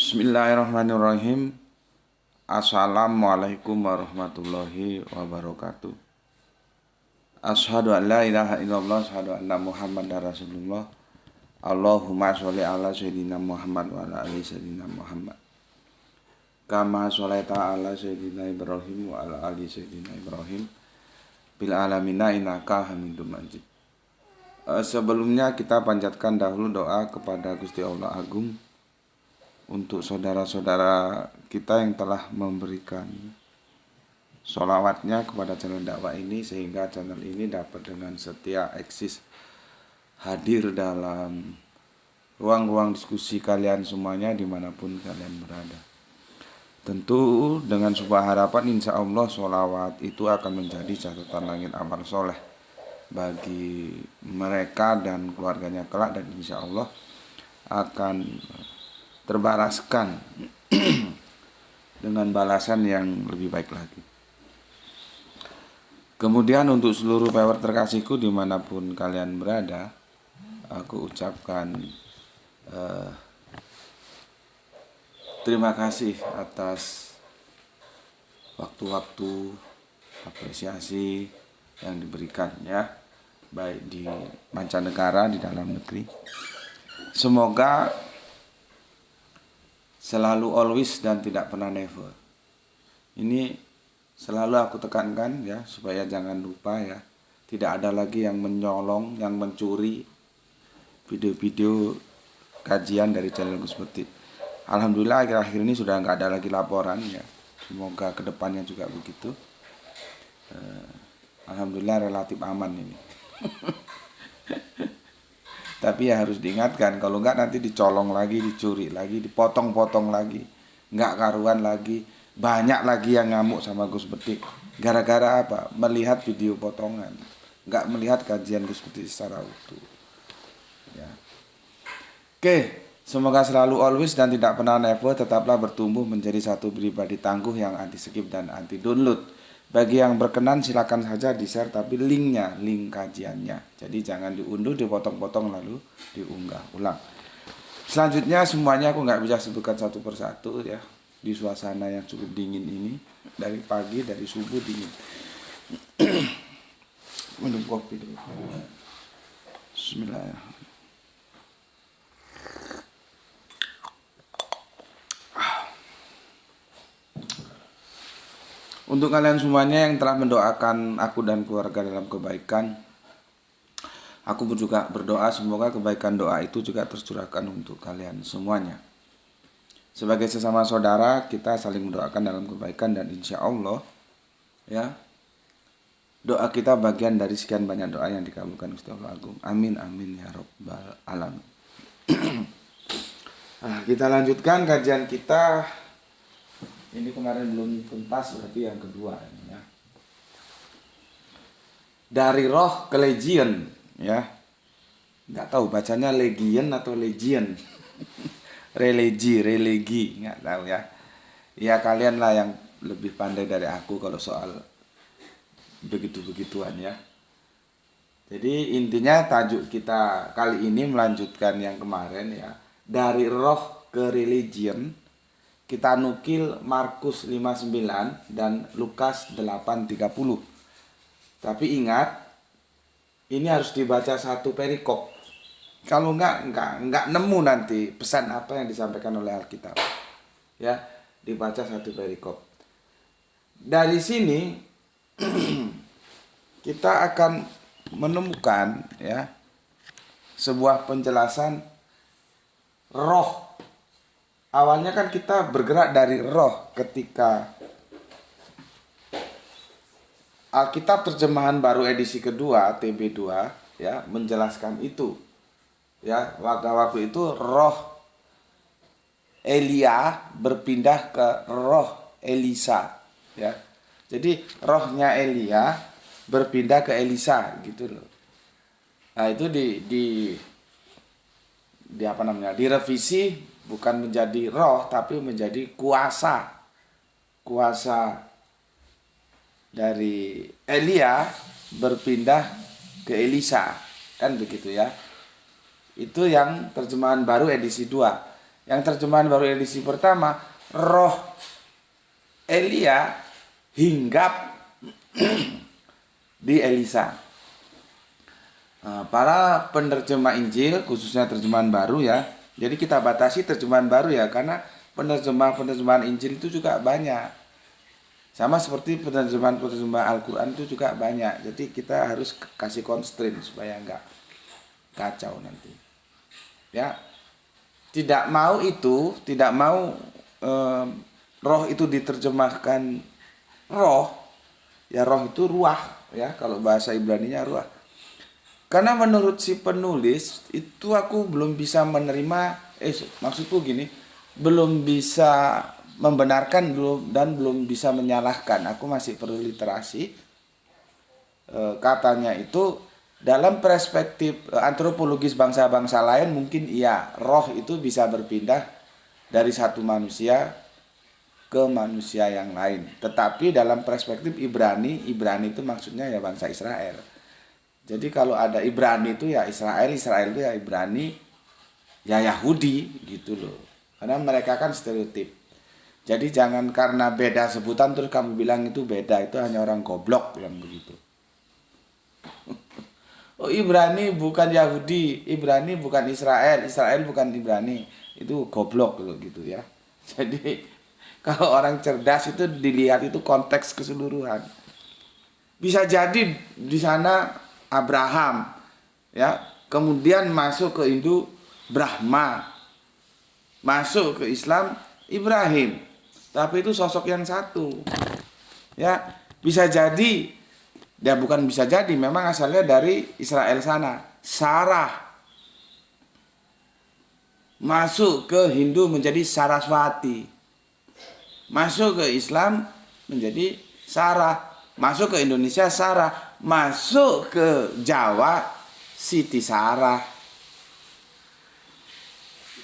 Bismillahirrahmanirrahim. Assalamualaikum warahmatullahi wabarakatuh. Asyhadu an la ilaha illallah, asyhadu anna Muhammadar Rasulullah. Allahumma sholli ala sayyidina Muhammad wa ala ali sayyidina Muhammad. Kama sholaita ala sayyidina Ibrahim wa ala ali sayyidina Ibrahim bil alamina innaka Hamidum Majid. Sebelumnya kita panjatkan dahulu doa kepada Gusti Allah Agung untuk saudara-saudara kita yang telah memberikan sholawatnya kepada channel dakwah ini, sehingga channel ini dapat dengan setia eksis hadir dalam ruang-ruang diskusi kalian semuanya dimanapun kalian berada. Tentu dengan sebuah harapan insya Allah sholawat itu akan menjadi catatan langit amal soleh bagi mereka dan keluarganya kelak, dan insya Allah akan terbalaskan dengan balasan yang lebih baik lagi. Kemudian untuk seluruh viewer terkasihku dimanapun kalian berada, aku ucapkan terima kasih atas waktu-waktu apresiasi yang diberikannya, baik di mancanegara, di dalam negeri. Semoga selalu always dan tidak pernah never. Ini selalu aku tekankan ya, supaya jangan lupa ya. Tidak ada lagi yang menyolong, yang mencuri video-video kajian dari channel Gus Betik. Alhamdulillah akhir-akhir ini sudah nggak ada lagi laporan ya. Semoga kedepannya juga begitu. Alhamdulillah relatif aman ini. Tapi ya harus diingatkan, kalau enggak nanti dicolong lagi, dicuri lagi, dipotong-potong lagi, enggak karuan lagi. Banyak lagi yang ngamuk sama Gus Betik. Gara-gara apa? Melihat video potongan, enggak melihat kajian Gus Betik secara utuh ya. Oke, semoga selalu always dan tidak pernah never tetaplah bertumbuh menjadi satu pribadi tangguh yang anti skip dan anti download. Bagi yang berkenan silakan saja di-share, tapi linknya, link kajiannya. Jadi jangan diunduh, dipotong-potong lalu diunggah ulang. Selanjutnya semuanya aku nggak bisa sebutkan satu persatu ya. Di suasana yang cukup dingin ini, dari pagi, dari subuh dingin. Minum kopi dulu. Bismillahirrahmanirrahim. Untuk kalian semuanya yang telah mendoakan aku dan keluarga dalam kebaikan, aku juga berdoa semoga kebaikan doa itu juga tercurahkan untuk kalian semuanya. Sebagai sesama saudara, kita saling mendoakan dalam kebaikan, dan insya Allah ya, doa kita bagian dari sekian banyak doa yang dikabulkan Gusti Allah Agung. Amin amin ya rabbal alamin. Nah, kita lanjutkan kajian kita. Ini kemarin belum tuntas, berarti yang kedua ini ya. Dari roh ke legion ya. Nggak tahu bacanya legion atau legion. religi, nggak tahu ya. Ya kalian lah yang lebih pandai dari aku kalau soal begitu-begituan ya. Jadi intinya tajuk kita kali ini melanjutkan yang kemarin ya. Dari roh ke religion. Kita nukil Markus 59 dan Lukas 8:30. Tapi ingat, ini harus dibaca satu perikop. Kalau enggak nemu nanti pesan apa yang disampaikan oleh Alkitab. Ya, dibaca satu perikop. Dari sini kita akan menemukan ya sebuah penjelasan roh. Awalnya kan kita bergerak dari roh ketika Alkitab terjemahan baru edisi kedua TB2 ya menjelaskan itu. Ya, waktu itu roh Elia berpindah ke roh Elisa ya. Jadi rohnya Elia berpindah ke Elisa gitu loh. Nah, itu di apa namanya? Direvisi, bukan menjadi roh tapi menjadi kuasa dari Elia berpindah ke Elisa, kan begitu ya. Itu yang terjemahan baru edisi 2. Yang terjemahan baru edisi pertama, roh Elia hinggap di Elisa. Para penerjemah Injil, khususnya terjemahan baru ya. Jadi kita batasi terjemahan baru ya, karena penerjemahan Injil itu juga banyak. Sama seperti penerjemahan Al-Quran itu juga banyak. Jadi kita harus kasih constraint supaya nggak kacau nanti. Ya, tidak mau roh itu diterjemahkan roh. Ya roh itu ruah ya, kalau bahasa Ibraninya ruah. Karena menurut si penulis itu aku belum bisa menerima, maksudku gini, belum bisa membenarkan belum bisa menyalahkan. Aku masih perlu literasi. Katanya itu dalam perspektif antropologis bangsa-bangsa lain mungkin iya, roh itu bisa berpindah dari satu manusia ke manusia yang lain. Tetapi dalam perspektif Ibrani itu maksudnya ya bangsa Israel. Jadi kalau ada Ibrani itu ya Israel itu ya Ibrani, ya Yahudi gitu loh. Karena mereka kan stereotip. Jadi jangan karena beda sebutan terus kamu bilang itu beda, itu hanya orang goblok yang begitu. Oh Ibrani bukan Yahudi, Ibrani bukan Israel bukan Ibrani, itu goblok loh gitu ya. Jadi kalau orang cerdas itu dilihat itu konteks keseluruhan. Bisa jadi di sana Abraham ya, kemudian masuk ke Hindu Brahma, masuk ke Islam Ibrahim. Tapi itu sosok yang satu. Ya, bisa jadi, ya bukan bisa jadi, memang asalnya dari Israel sana. Sarah masuk ke Hindu menjadi Saraswati. Masuk ke Islam menjadi Sarah. Masuk ke Indonesia Sarah. Masuk ke Jawa Siti Sarah.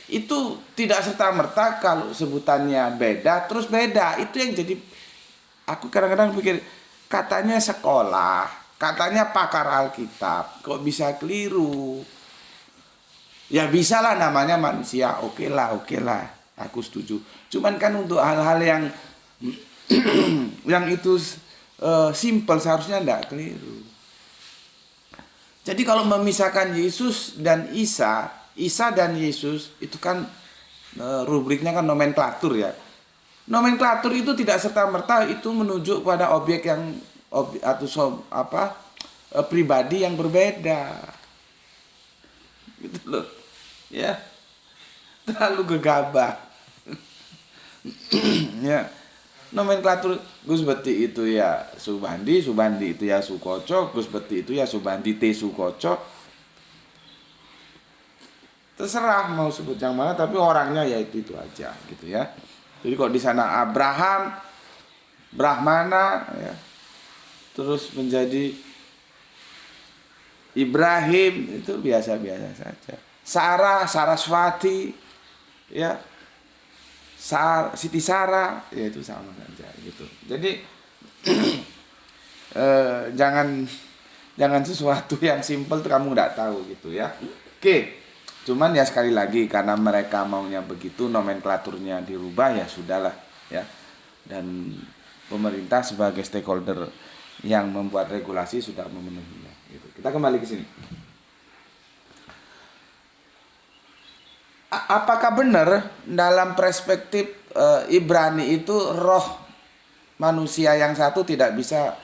Itu tidak serta-merta kalau sebutannya beda terus beda. Itu yang jadi, aku kadang-kadang pikir, katanya sekolah, katanya pakar Alkitab, kok bisa keliru? Ya bisa lah, namanya manusia, oke lah, aku setuju. Cuman kan untuk hal-hal yang yang itu simple seharusnya enggak keliru. Jadi kalau memisahkan Yesus dan Isa dan Yesus itu kan rubriknya kan nomenklatur ya. Nomenklatur itu tidak serta-merta itu menunjuk pada objek yang pribadi yang berbeda. Gitu loh. Ya. Terlalu gegabah. Ya. Nomenklatur Gus Beti itu ya Subandi itu ya Sukoco, Gus Beti itu ya Subandi T Sukoco. Terserah mau sebut yang mana, tapi orangnya ya itu aja gitu ya. Jadi kok di sana Abraham, Brahmana ya, terus menjadi Ibrahim itu biasa-biasa saja. Sarah, Saraswati ya, Siti Sarah ya itu sama saja gitu. Jadi jangan sesuatu yang simpel kamu nggak tahu gitu ya. Oke. Cuman ya sekali lagi karena mereka maunya begitu, nomenklaturnya dirubah ya sudahlah ya. Dan pemerintah sebagai stakeholder yang membuat regulasi sudah memenuhinya gitu. Kita kembali ke sini. Apakah benar dalam perspektif Ibrani itu roh manusia yang satu tidak bisa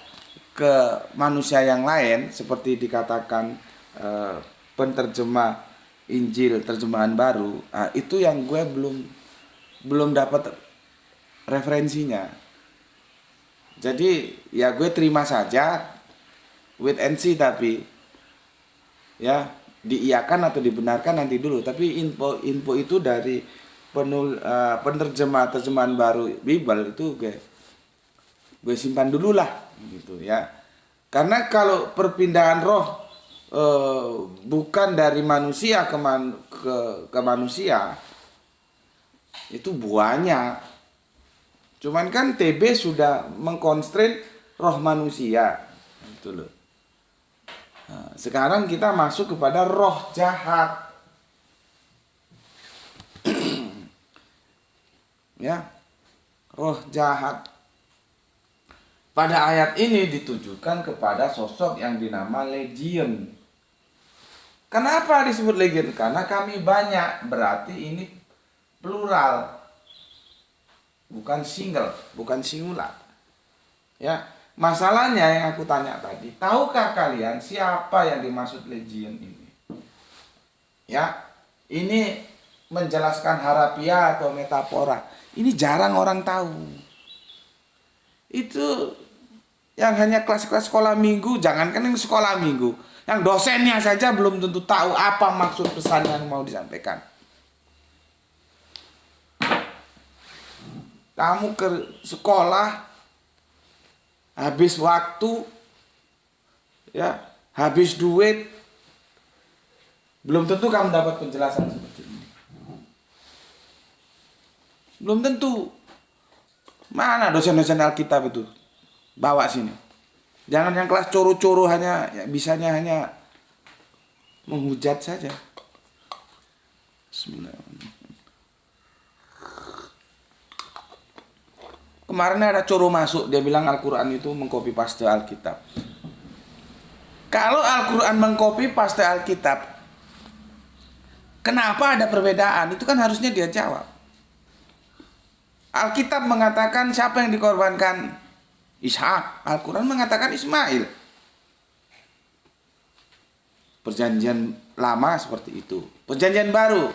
ke manusia yang lain seperti dikatakan penterjemah Injil terjemahan baru? Itu yang gue belum dapat referensinya. Jadi ya gue terima saja wait and see, tapi ya diiyakan atau dibenarkan nanti dulu. Tapi info itu dari terjemahan baru Bible itu gue simpan dulu lah gitu ya. Karena kalau perpindahan roh bukan dari manusia ke manusia itu banyak. Cuman kan TB sudah mengkonstrain roh manusia gitu loh. Nah, sekarang kita masuk kepada roh jahat. Ya, roh jahat. Pada ayat ini ditujukan kepada sosok yang dinama Legion. Kenapa disebut Legion? Karena kami banyak, berarti ini plural. Bukan single, bukan singular. Ya, masalahnya yang aku tanya tadi, tahukah kalian siapa yang dimaksud Legion ini? Ya, ini menjelaskan harafiah atau metafora. Ini jarang orang tahu. Itu yang hanya kelas-kelas sekolah minggu, jangankan yang sekolah minggu, yang dosennya saja belum tentu tahu apa maksud pesan yang mau disampaikan. Kamu ke sekolah, habis waktu, ya, habis duit, belum tentu kamu dapat penjelasan seperti ini. Belum tentu. Mana dosen-dosen Alkitab itu? Bawa sini. Jangan yang kelas coro-coro hanya, ya, bisanya hanya menghujat saja. Bismillahirrahmanirrahim. Kemarin ada coro masuk, dia bilang Al-Quran itu mengcopy paste Alkitab. Kalau Al-Quran mengcopy paste Alkitab, kenapa ada perbedaan? Itu kan harusnya dia jawab. Alkitab mengatakan siapa yang dikorbankan? Ishak. Al-Quran mengatakan Ismail. Perjanjian lama seperti itu. Perjanjian baru,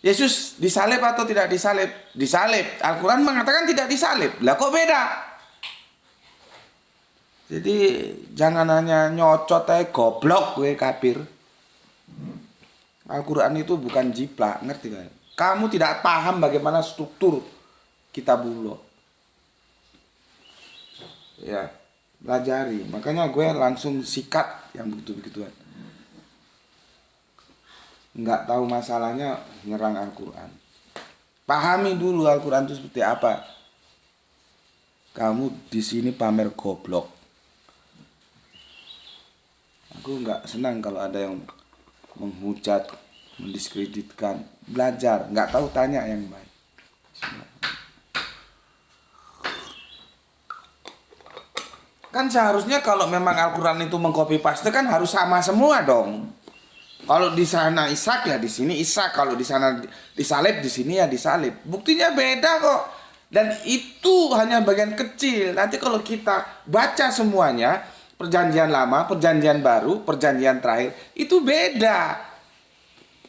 Yesus disalib atau tidak disalib? Disalib. Al-Quran mengatakan tidak disalib. Lah kok beda? Jadi jangan hanya nyocot aja, goblok gue kafir. Al-Quran itu bukan jiplak, ngerti kan? Kamu tidak paham bagaimana struktur kitabullah. Ya, pelajari. Makanya gue langsung sikat yang begitu-begituan. Nggak tahu masalahnya nyerang Al-Quran. Pahami dulu Al-Quran itu seperti apa. Kamu di sini pamer goblok. Aku nggak senang kalau ada yang menghujat, mendiskreditkan. Belajar, nggak tahu tanya yang baik. Kan seharusnya kalau memang Al-Quran itu mengcopy paste kan harus sama semua dong. Kalau di sana Ishak ya di sini Ishak, kalau di sana disalib di sini ya disalib. Buktinya beda kok. Dan itu hanya bagian kecil. Nanti kalau kita baca semuanya, perjanjian lama, perjanjian baru, perjanjian terakhir, itu beda.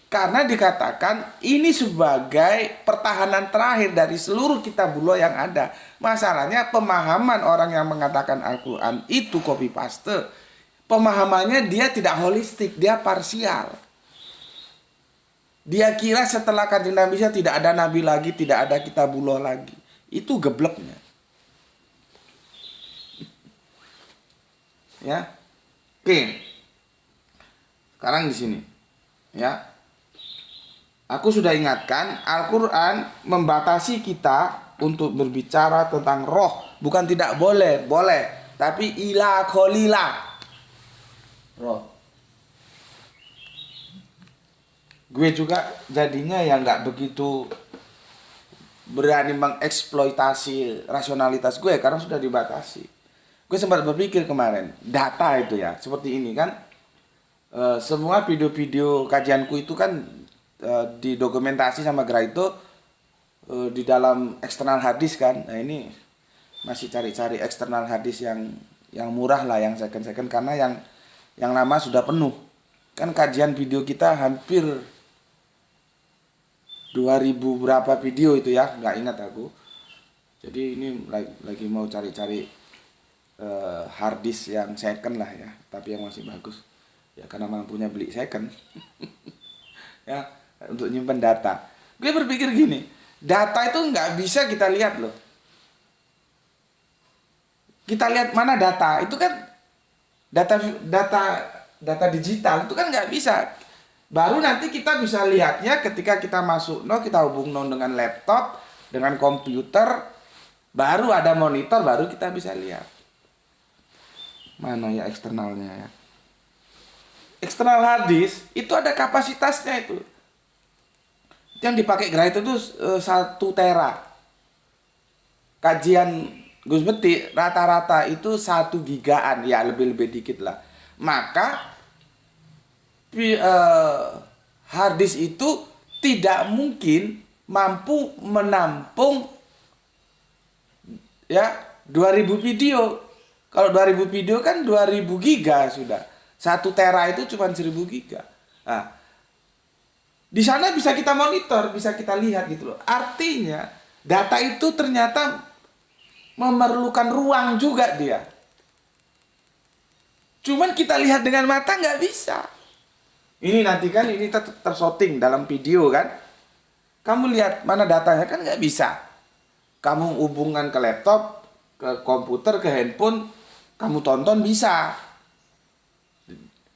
Karena dikatakan ini sebagai pertahanan terakhir dari seluruh kitabullah yang ada. Masalahnya pemahaman orang yang mengatakan Al-Quran itu copy paste. Pemahamannya dia tidak holistik, dia parsial. Dia kira setelah Kanjeng Nabi tidak ada nabi lagi, tidak ada kitabullah lagi. Itu gebleknya. Ya. Oke. Sekarang di sini. Ya. Aku sudah ingatkan, Al-Quran membatasi kita untuk berbicara tentang roh. Bukan tidak boleh, boleh. Tapi ila kholila. Roh. Gue juga jadinya yang nggak begitu berani mengeksploitasi rasionalitas gue karena sudah dibatasi. Gue sempat berpikir kemarin, data itu ya seperti ini kan, semua video-video kajianku itu kan didokumentasi sama Graito di dalam eksternal hadis kan. Nah ini masih cari-cari eksternal hadis yang murah lah, yang second karena yang lama sudah penuh. Kan kajian video kita hampir 2000 berapa video itu ya, nggak ingat aku. Jadi ini lagi mau cari-cari hard disk yang second lah ya, tapi yang masih bagus. Ya karena mampunya beli second. Ya, untuk nyimpen data. Gue berpikir gini, data itu nggak bisa kita lihat loh. Kita lihat mana data, itu kan data digital itu kan nggak bisa. Baru nanti kita bisa lihatnya ketika kita masuk, kita hubung dengan laptop, dengan komputer, baru ada monitor, baru kita bisa lihat. Mana ya eksternalnya ya? Eksternal hard disk itu ada kapasitasnya itu. Yang dipakai Gerai itu tuh 1 tera. Kajian Gus Beti rata-rata itu 1 gigaan, ya lebih-lebih dikit lah. Maka hard disk itu tidak mungkin mampu menampung ya 2000 video. Kalau 2000 video kan 2000 giga sudah. 1 tera itu cuma 1000 giga. Nah, di sana bisa kita monitor, bisa kita lihat gitu loh. Artinya data itu ternyata memerlukan ruang juga dia. Cuman kita lihat dengan mata nggak bisa. Ini nanti kan ini tersorting dalam video kan. Kamu lihat mana datanya kan nggak bisa. Kamu hubungkan ke laptop, ke komputer, ke handphone, kamu tonton bisa.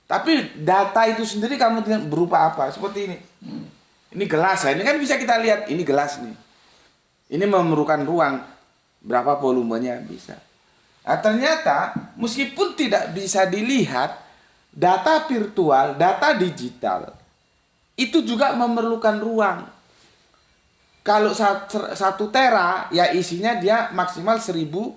Tapi data itu sendiri kamu berupa apa? Seperti ini. Ini gelas ya. Ini kan bisa kita lihat. Ini gelas nih. Ini memerlukan ruang. Berapa volumenya bisa. Nah, ternyata meskipun tidak bisa dilihat, data virtual, data digital, itu juga memerlukan ruang. Kalau 1 tera, ya isinya dia maksimal 1000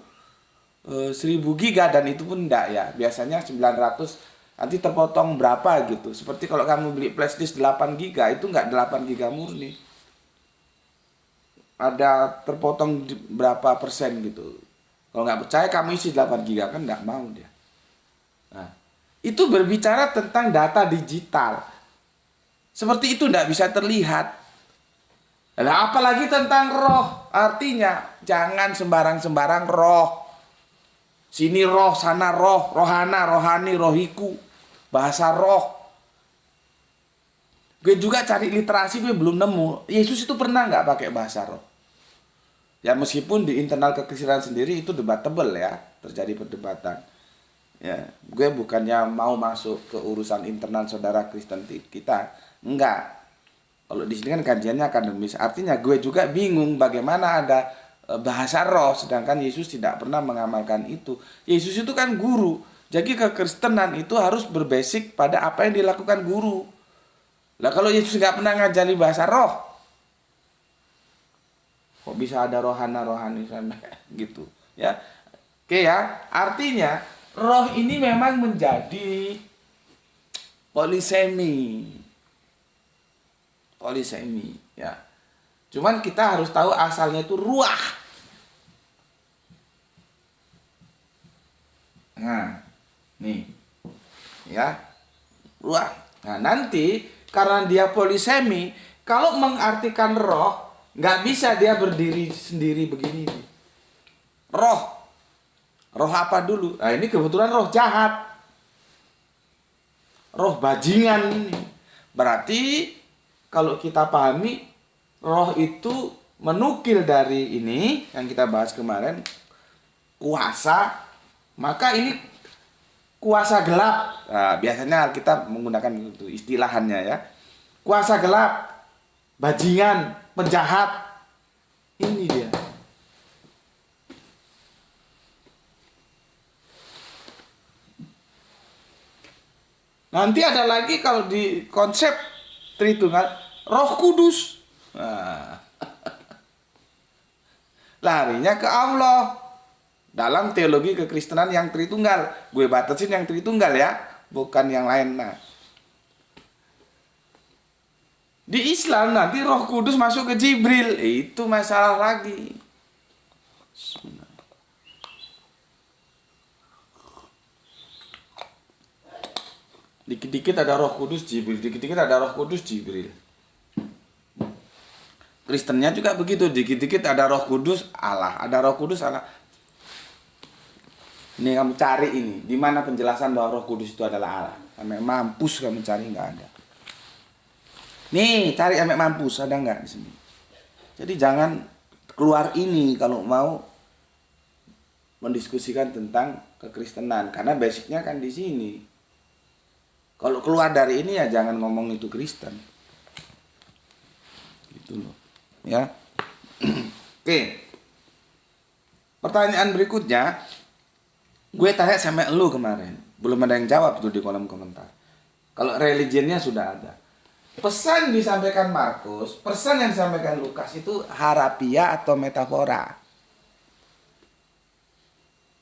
giga dan itu pun enggak ya. Biasanya 900 nanti terpotong berapa gitu. Seperti kalau kamu beli flashdisk 8 giga itu enggak 8 giga murni. Ada terpotong berapa persen gitu. Kalau nggak percaya kamu isi 8 giga kan nggak mau dia. Nah, itu berbicara tentang data digital. Seperti itu nggak bisa terlihat. Nah, apalagi tentang roh. Artinya jangan sembarang-sembarang roh. Sini roh, sana roh, rohana, rohani, rohiku. Bahasa roh. Gue juga cari literasi, gue belum nemu. Yesus itu pernah nggak pakai bahasa roh? Ya meskipun di internal kekristenan sendiri itu debatable ya. Terjadi perdebatan. Ya, gue bukannya mau masuk ke urusan internal saudara Kristen kita. Enggak. Kalau di sini kan kajiannya akademis. Artinya gue juga bingung bagaimana ada bahasa roh. Sedangkan Yesus tidak pernah mengamalkan itu. Yesus itu kan guru. Jadi kekristenan itu harus berbasic pada apa yang dilakukan guru. Lah kalau Yesus nggak pernah ngajari bahasa roh, kok bisa ada rohani sampai gitu ya? Oke ya, artinya roh ini memang menjadi polisemi ya. Cuman kita harus tahu asalnya itu ruah. Nah, nih ya, ruah. Nah nanti karena dia polisemi, kalau mengartikan roh, nggak bisa dia berdiri sendiri begini. Roh apa dulu? Nah ini kebetulan roh jahat. Roh bajingan ini. Berarti kalau kita pahami, roh itu menukil dari ini, yang kita bahas kemarin, kuasa, maka ini kuasa gelap. Nah, biasanya kita menggunakan itu istilahannya ya. Kuasa gelap, bajingan, penjahat. Ini dia. Nanti ada lagi kalau di konsep Tritunggal, Roh Kudus. Nah. Larinya ke Allah. Dalam teologi kekristenan yang Tritunggal. Gue batasin yang Tritunggal ya. Bukan yang lain. Nah. Di Islam nanti Roh Kudus masuk ke Jibril. Itu masalah lagi. Dikit-dikit ada Roh Kudus Jibril. Dikit-dikit ada Roh Kudus Jibril. Kristennya juga begitu. Dikit-dikit ada Roh Kudus Allah. Ada Roh Kudus Allah. Ini kamu cari ini, di mana penjelasan bahwa Roh Kudus itu adalah Allah. Sampai mampus kamu cari, nggak ada. Nih, cari sampai mampus, ada nggak di sini? Jadi jangan keluar ini kalau mau mendiskusikan tentang kekristenan, karena basicnya kan di sini. Kalau keluar dari ini ya jangan ngomong itu Kristen. Gitu loh, ya. Oke. Pertanyaan berikutnya. Gue tanya sama lu kemarin, belum ada yang jawab tuh di kolom komentar. Kalau religionnya sudah ada. pesan disampaikan Markus, pesan yang disampaikan Lukas itu harapia atau metafora.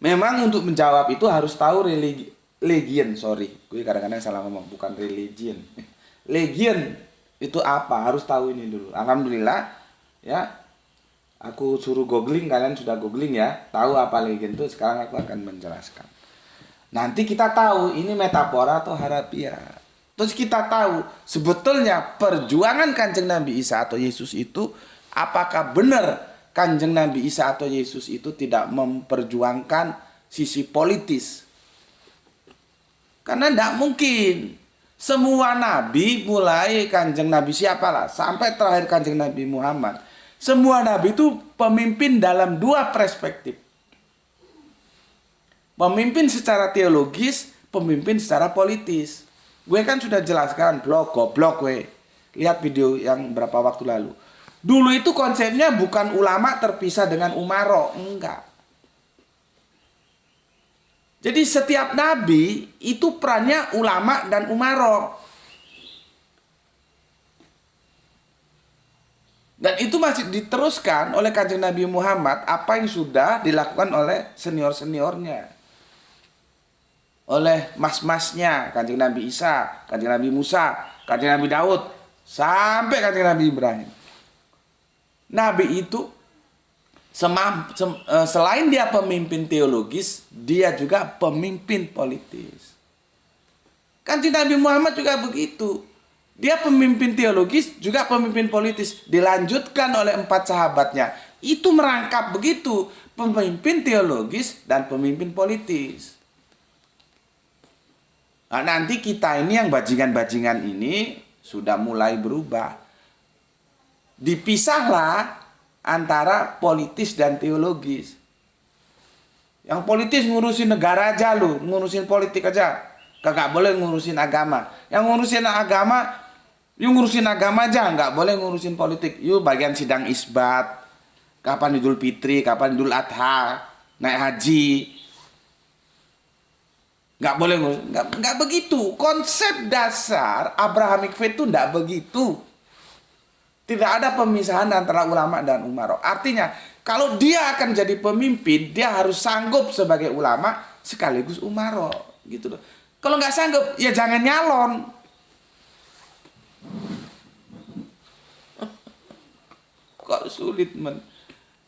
Memang untuk menjawab itu harus tahu legion, sorry. Gue kadang-kadang salah ngomong, bukan religion. Legion itu apa? Harus tahu ini dulu. Alhamdulillah ya. Aku suruh googling, kalian sudah googling ya. Tahu apa legion itu, sekarang aku akan menjelaskan. Nanti kita tahu ini metafora atau harapia. Terus kita tahu sebetulnya perjuangan Kanjeng Nabi Isa atau Yesus itu apakah benar Kanjeng Nabi Isa atau Yesus itu tidak memperjuangkan sisi politis. Karena tidak mungkin. Semua nabi mulai Kanjeng Nabi siapalah sampai terakhir Kanjeng Nabi Muhammad. Semua nabi itu pemimpin dalam dua perspektif. Pemimpin secara teologis, pemimpin secara politis. Gue kan sudah jelaskan goblok gue. Lihat video yang berapa waktu lalu. Dulu itu konsepnya bukan ulama terpisah dengan umaro, enggak. Jadi setiap nabi itu perannya ulama dan umaro. Dan itu masih diteruskan oleh Kanjeng Nabi Muhammad apa yang sudah dilakukan oleh senior-seniornya. Oleh mas-masnya, Kanjeng Nabi Isa, Kanjeng Nabi Musa, Kanjeng Nabi Daud, sampai Kanjeng Nabi Ibrahim. Nabi itu selain dia pemimpin teologis, dia juga pemimpin politis. Kanjeng Nabi Muhammad juga begitu. Dia pemimpin teologis, juga pemimpin politis. Dilanjutkan oleh 4 sahabatnya. Itu merangkap begitu. Pemimpin teologis dan pemimpin politis. Nah, nanti kita ini yang bajingan-bajingan ini sudah mulai berubah. Dipisahlah antara politis dan teologis. Yang politis ngurusin negara aja lu, ngurusin politik aja. Kagak boleh ngurusin agama. Yang ngurusin agama, you ngurusin agama aja, nggak boleh ngurusin politik. You bagian sidang isbat, kapan Idul Fitri, kapan Idul Adha, naik haji. Nggak boleh ngurusin, nggak begitu. Konsep dasar Abrahamic Faith itu nggak begitu. Tidak ada pemisahan antara ulama dan umaro. Artinya, kalau dia akan jadi pemimpin, dia harus sanggup sebagai ulama sekaligus umaro, gitu loh. Kalau nggak sanggup, ya jangan nyalon. Kok sulit, men?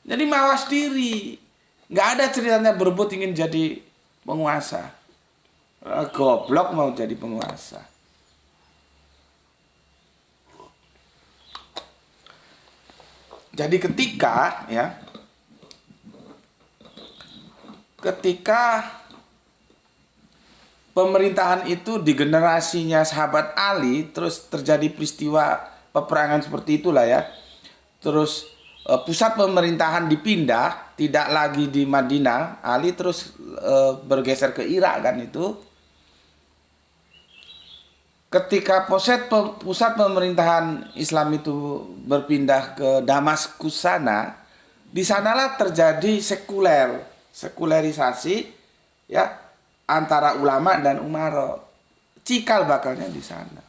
Jadi mawas diri. Nggak ada ceritanya berebut ingin jadi penguasa. Goblok mau jadi penguasa. Jadi ketika pemerintahan itu di generasinya sahabat Ali, terus terjadi peristiwa peperangan seperti itulah ya. Terus pusat pemerintahan dipindah, tidak lagi di Madinah. Ali terus bergeser ke Irak kan itu. Ketika pusat pemerintahan Islam itu berpindah ke Damaskus sana, di sanalah terjadi sekulerisasi ya antara ulama dan umaro. Cikal bakalnya di sana.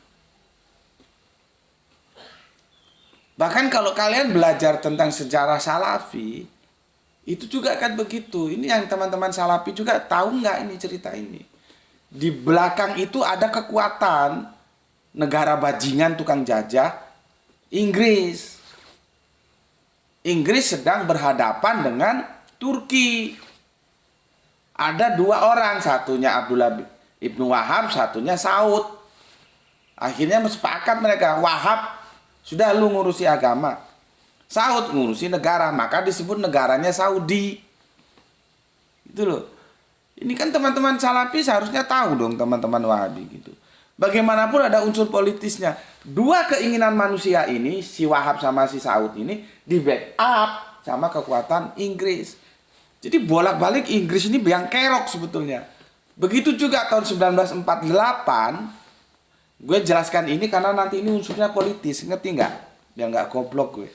Bahkan kalau kalian belajar tentang sejarah Salafi, itu juga kan begitu. Ini yang teman-teman Salafi juga tahu nggak ini cerita ini? Di belakang itu ada kekuatan negara bajingan tukang jajah Inggris. Inggris sedang berhadapan dengan Turki. Ada 2 orang, satunya Abdullah ibnu Wahab, satunya Saud. Akhirnya sepakat mereka, Wahab sudah lu ngurusi agama, Saud ngurusi negara, maka disebut negaranya Saudi. Itu loh. Ini kan teman-teman Salafi seharusnya tahu dong, teman-teman Wahabi gitu. Bagaimanapun ada unsur politisnya. 2 keinginan manusia ini, si Wahab sama si Saud ini, di backup sama kekuatan Inggris. Jadi bolak-balik Inggris ini yang kerok sebetulnya. Begitu juga tahun 1948, gue jelaskan ini karena nanti ini unsurnya politis, ngerti nggak? Biar nggak goblok gue.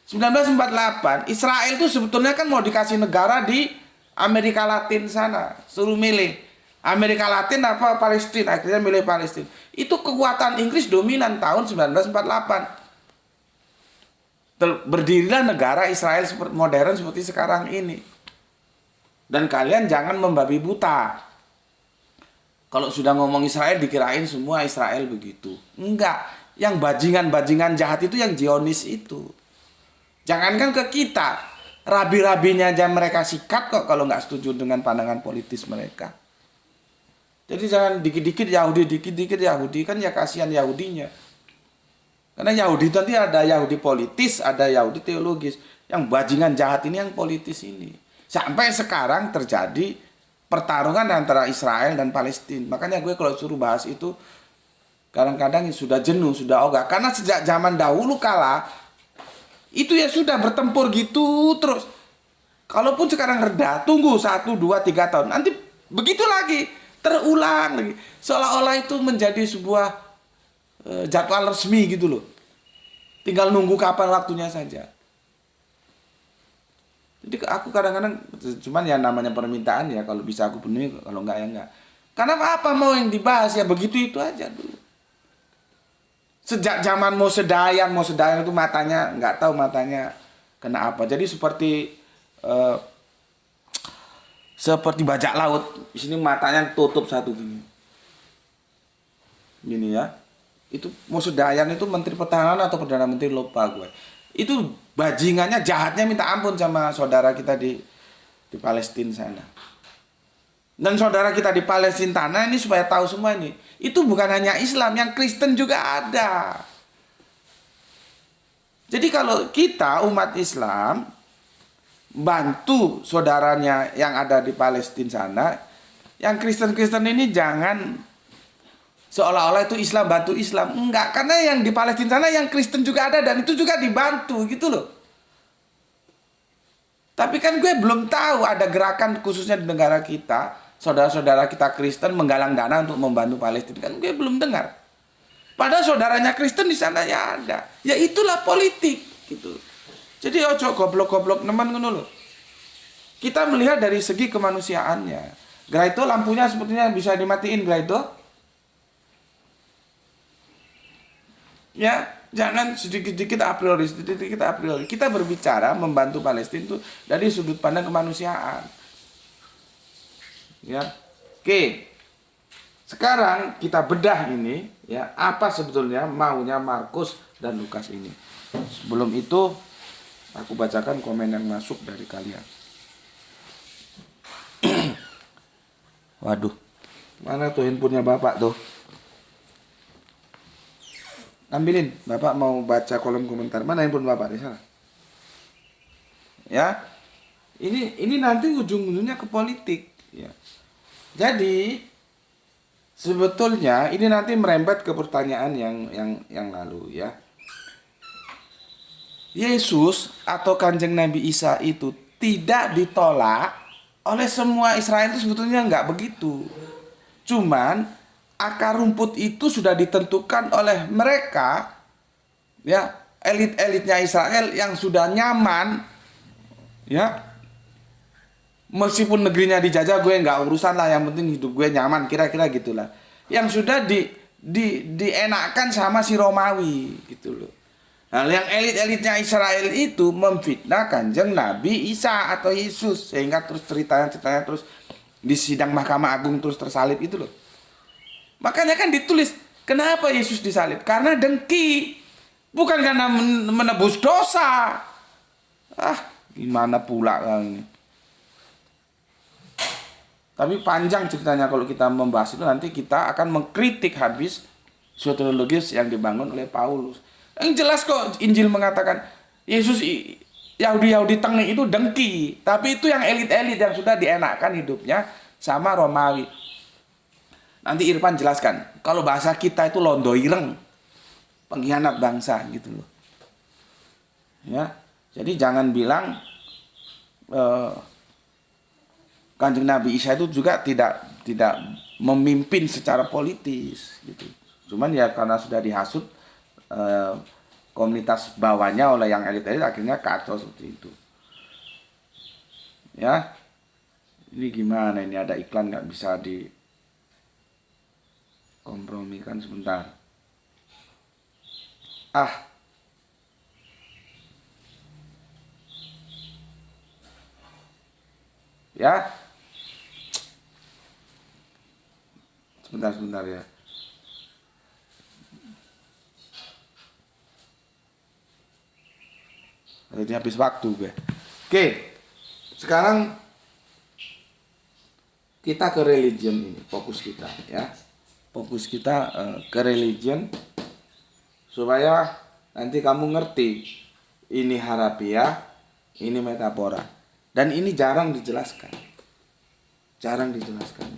1948, Israel itu sebetulnya kan mau dikasih negara di Amerika Latin sana, suruh milih Amerika Latin apa Palestina, akhirnya milih Palestina. Itu kekuatan Inggris dominan tahun 1948. Berdirilah negara Israel modern seperti sekarang ini. Dan kalian jangan membabi buta. Kalau sudah ngomong Israel dikirain semua Israel begitu. Enggak. Yang bajingan-bajingan jahat itu yang Zionis itu. Jangankan ke kita. Rabi-rabinya aja mereka sikat kok kalau nggak setuju dengan pandangan politis mereka. Jadi jangan dikit-dikit Yahudi, dikit-dikit Yahudi. Kan ya kasihan Yahudinya. Karena Yahudi nanti ada Yahudi politis, ada Yahudi teologis. Yang bajingan jahat ini yang politis ini. Sampai sekarang terjadi pertarungan antara Israel dan Palestina. Makanya gue kalau suruh bahas itu kadang-kadang sudah jenuh, sudah ogah. Karena sejak zaman dahulu kala itu ya sudah bertempur gitu terus. Kalaupun sekarang reda, tunggu 1, 2, 3 tahun. Nanti begitu lagi, terulang lagi. Seolah-olah itu menjadi sebuah jadwal resmi gitu loh. Tinggal nunggu kapan waktunya saja. Jadi aku kadang-kadang, cuman ya namanya permintaan ya, kalau bisa aku penuhi, kalau enggak ya enggak. Karena apa mau yang dibahas ya begitu itu aja dulu. Sejak zaman Mose Dayan itu matanya nggak tahu matanya kena apa. Jadi seperti bajak laut. Di sini matanya tutup satu gini. Gini ya. Itu Mose Dayan itu Menteri Pertahanan atau Perdana Menteri lupa gue. Itu bajingannya jahatnya minta ampun sama saudara kita di Palestina sana. Dan saudara kita di Palestina sana ini supaya tahu semua ini. Itu bukan hanya Islam, yang Kristen juga ada. Jadi kalau kita umat Islam bantu saudaranya yang ada di Palestina sana, yang Kristen-Kristen ini jangan seolah-olah itu Islam bantu Islam. Enggak, karena yang di Palestina sana yang Kristen juga ada dan itu juga dibantu gitu loh. Tapi kan gue belum tahu ada gerakan khususnya di negara kita, saudara-saudara kita Kristen menggalang dana untuk membantu Palestina. Kan gue belum dengar. Padahal saudaranya Kristen di sana ya ada. Ya itulah politik gitu. Jadi ojo goblok-goblok nemen ngono loh. Kita melihat dari segi kemanusiaannya. Graito lampunya sepertinya bisa dimatiin Graito. Ya, jangan sedikit-sedikit a priori, sedikit-sedikit a priori. Kita berbicara membantu Palestina itu dari sudut pandang kemanusiaan. Ya. Oke. Sekarang kita bedah ini ya, apa sebetulnya maunya Markus dan Lukas ini. Sebelum itu aku bacakan komen yang masuk dari kalian. Waduh. Mana tuh handphonenya Bapak tuh? Ambilin, Bapak mau baca kolom komentar. Mana handphone Bapak di sana? Ya. Ini nanti ujung-ujungnya ke politik, ya. Jadi sebetulnya ini nanti merembet ke pertanyaan yang lalu ya. Yesus atau Kanjeng Nabi Isa itu tidak ditolak oleh semua Israel, itu sebetulnya nggak begitu. Cuman akar rumput itu sudah ditentukan oleh mereka, ya, elit-elitnya Israel yang sudah nyaman, ya, meskipun negerinya dijajah gue nggak urusan lah, yang penting hidup gue nyaman, kira-kira gitulah. Yang sudah dienakkan sama si Romawi, gitu loh. Nah, yang elit-elitnya Israel itu memfitnah Kanjeng Nabi Isa atau Yesus, sehingga terus ceritanya terus di sidang Mahkamah Agung terus tersalib itu loh. Makanya kan ditulis, kenapa Yesus disalib? Karena dengki. Bukan karena menebus dosa. Gimana pula ini. Tapi panjang ceritanya kalau kita membahas itu, nanti kita akan mengkritik habis soteriologis yang dibangun oleh Paulus. Yang jelas kok Injil mengatakan Yesus Yahudi tengah itu dengki. Tapi itu yang elit-elit yang sudah dienakkan hidupnya sama Romawi. Nanti Irfan jelaskan. Kalau bahasa kita itu londo ireng, pengkhianat bangsa gitu loh. Ya, jadi jangan bilang Kanjeng Nabi Isa itu juga tidak memimpin secara politis gitu. Cuman ya karena sudah dihasut komunitas bawahnya oleh yang elit-elit, akhirnya kacau seperti itu. Ya, ini gimana ini, ada iklan nggak bisa di kompromikan sebentar. Ah, ya, sebentar ya. Jadi habis waktu gue. Oke, sekarang kita ke religion ini, fokus kita ya. Fokus kita ke religion supaya nanti kamu ngerti ini harafiah, ini metafora. Dan ini jarang dijelaskan. Jarang dijelaskan.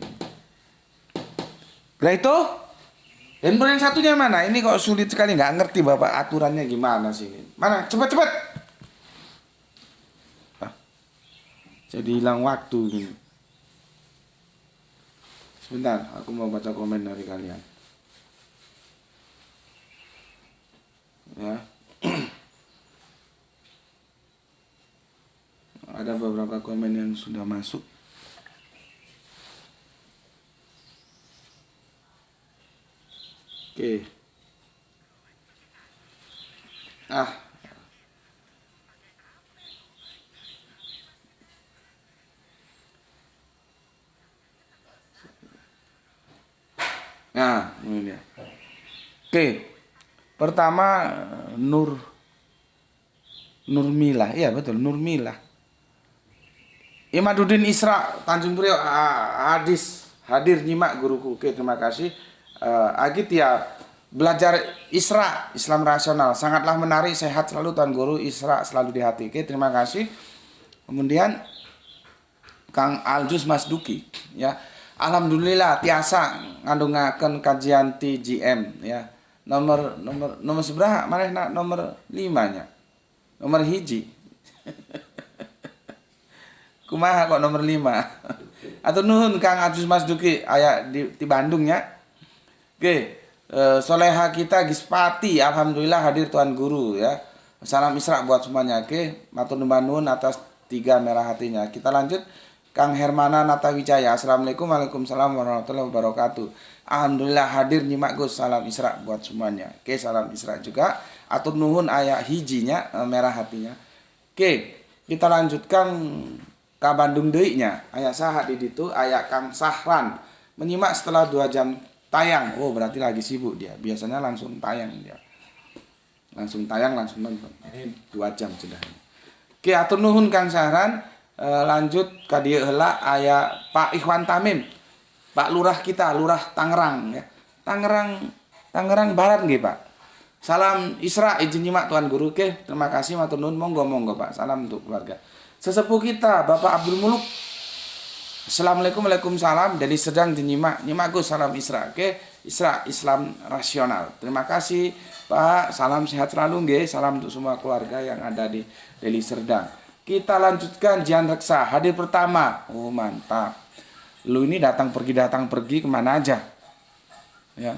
Nah itu, handphone yang satunya mana? Ini kok sulit sekali, nggak ngerti Bapak aturannya gimana sih ini. Mana? Cepat. Jadi hilang waktu gini. Sebentar, aku mau baca komen dari kalian. Ya. Ada beberapa komen yang sudah masuk. Oke. Nah, ini dia. Oke. Pertama Nurmilah. Iya betul, Nurmilah. Imaduddin Isra Tanjung Priok hadir nyimak guruku. Oke, terima kasih. Agit ya, belajar Isra Islam rasional sangatlah menarik, sehat selalu Tuan Guru, Isra selalu di hati. Oke, terima kasih. Kemudian Kang Aljus Mas Duki ya. Alhamdulillah tiasa ngandungaken kajian TGM ya. Nomor seberapa? Mana nomor 5-nya? Nomor hiji. Kumaha kok nomor 5? Atau nuhun Kang Aljus Mas Duki aya di Bandung ya. Oke, soleha kita Gispati alhamdulillah hadir Tuan Guru ya. Salam Isra buat semuanya. Oke, matur nuwun atas 3 merah hatinya. Kita lanjut. Kang Hermana Natawijaya, Assalamualaikum, Waalaikumsalam warahmatullahi wabarakatuh. Alhamdulillah hadir nyimak Gus, salam Isra buat semuanya. Oke, salam Isra juga. Atur nuhun ayat hijinya, merah hatinya. Oke, kita lanjutkan ke Bandung deui-nya. Ayat saha di ditu, ayat Kang Sahran. Menyimak setelah 2 jam tayang. Oh, berarti lagi sibuk dia. Biasanya langsung tayang dia. Langsung tayang, langsung nonton. Ini 2 jam sudah. Oke, atur nuhun Kang Sahran. Lanjut ka dieu heula aya Pak Ikhwan Tamim, Pak Lurah kita, Lurah Tangerang ya. Tangerang Barat nggih, Pak. Salam Isra izin nyimak Tuan Guru. Oke, terima kasih matur nuwun, monggo Pak. Salam untuk keluarga. Sesepuh kita Bapak Abdul Muluk. Assalamualaikum, Waalaikumsalam. Jadi sedang dinyimak Gus, salam Isra. Oke, Isra Islam rasional. Terima kasih Pak. Salam sehat selalu nggih. Salam untuk semua keluarga yang ada di Deli Serdang. Kita lanjutkan Jian Reksa, hadir pertama. Oh mantap. Lu ini datang pergi kemana aja. Ya.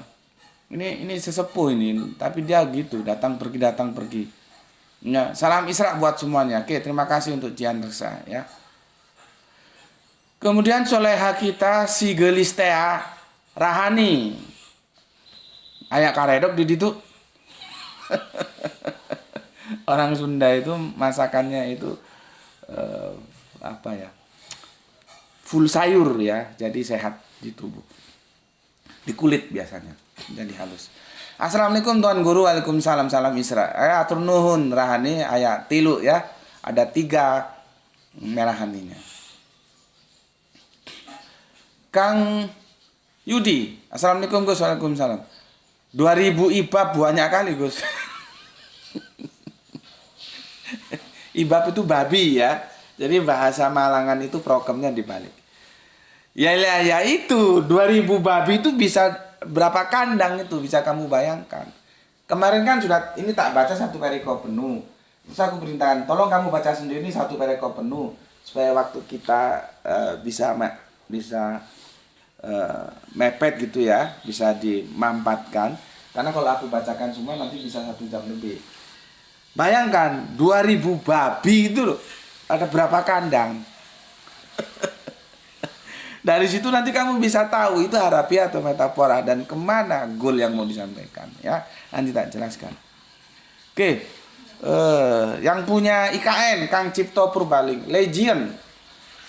Ini sesepuh ini, tapi dia gitu, datang pergi. Ya, salam Isra buat semuanya. Oke, terima kasih untuk Jian Reksa ya. Kemudian soleha kita si Gelistea Rahani. Ayak karedok di situ. Orang Sunda itu masakannya itu full sayur ya, jadi sehat di tubuh, di kulit biasanya jadi halus. Assalamualaikum Tuan Guru, Waalaikumsalam, salam Isra. Atur nuhun Rahani ayat 3 ya, ada 3 merah haninya. Kang Yudi, Assalamualaikum Gus, Waalaikumsalam. 2000 ibab banyak kali Gus. Ibab itu babi ya. Jadi bahasa Malangan itu prokemnya dibalik. Ya itu 2000 babi itu bisa berapa kandang itu, bisa kamu bayangkan. Kemarin kan sudah ini tak baca 1 perikop penuh. Terus aku perintahkan, tolong kamu baca sendiri 1 perikop penuh supaya waktu kita bisa mepet gitu ya, bisa dimampatkan. Karena kalau aku bacakan semua nanti bisa 1 jam lebih. Bayangkan 2000 babi itu loh, ada berapa kandang? Dari situ nanti kamu bisa tahu itu harafiah atau metafora dan kemana goal yang mau disampaikan ya. Nanti tak jelaskan. Oke, yang punya IKN Kang Cipto Purbaling, Legion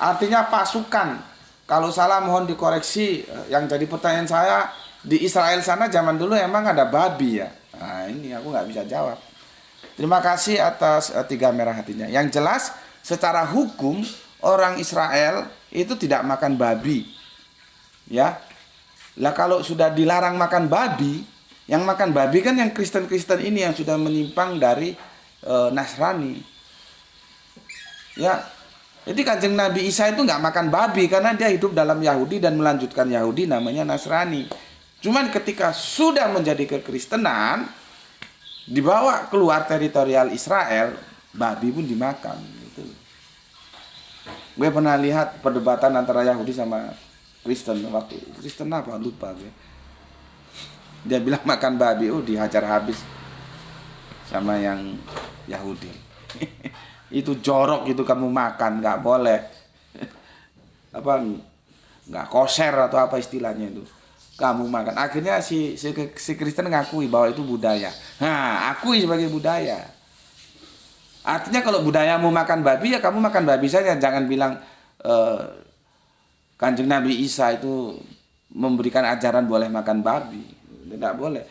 artinya pasukan. Kalau salah mohon dikoreksi. Yang jadi pertanyaan saya, di Israel sana zaman dulu emang ada babi ya? Nah ini aku nggak bisa jawab. Terima kasih atas 3 merah hatinya. Yang jelas secara hukum orang Israel itu tidak makan babi. Ya. Lah kalau sudah dilarang makan babi, yang makan babi kan yang Kristen-Kristen ini yang sudah menyimpang dari Nasrani. Ya. Jadi Kanjeng Nabi Isa itu nggak makan babi karena dia hidup dalam Yahudi dan melanjutkan Yahudi namanya Nasrani. Cuman ketika sudah menjadi kekristenan, dibawa keluar teritorial Israel, babi pun dimakan. Gitu. Gue pernah lihat perdebatan antara Yahudi sama Kristen waktu Kristen apa lupa gue. Dia bilang makan babi, dihajar habis sama yang Yahudi. Itu jorok itu kamu makan, nggak boleh. Apa nggak koser atau apa istilahnya itu. Kamu makan. Akhirnya si Kristen ngakui bahwa itu budaya. Nah, akui sebagai budaya. Artinya kalau budayamu makan babi, ya kamu makan babi saja. Jangan bilang Kanjeng Nabi Isa itu memberikan ajaran boleh makan babi. Tidak boleh.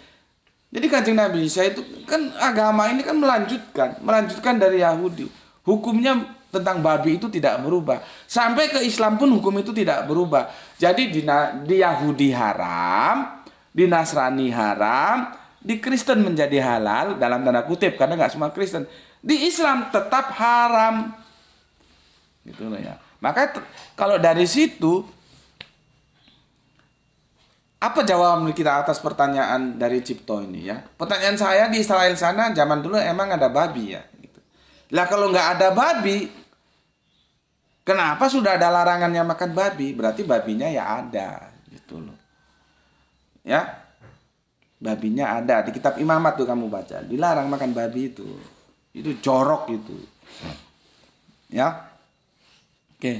Jadi Kanjeng Nabi Isa itu kan agama ini kan melanjutkan dari Yahudi. Hukumnya tentang babi itu tidak berubah. Sampai ke Islam pun hukum itu tidak berubah. Jadi di Yahudi haram, di Nasrani haram, di Kristen menjadi halal dalam tanda kutip karena nggak semua Kristen. Di Islam tetap haram. Gitu loh ya. Maka kalau dari situ apa jawaban kita atas pertanyaan dari Cipto ini ya? Pertanyaan saya di Israel sana zaman dulu emang ada babi ya? Gitu. Lah kalau nggak ada babi, kenapa sudah ada larangannya makan babi? Berarti babinya ya ada, gitu loh. Ya, babinya ada di kitab Imamat tuh kamu baca, dilarang makan babi itu jorok itu. Ya, oke.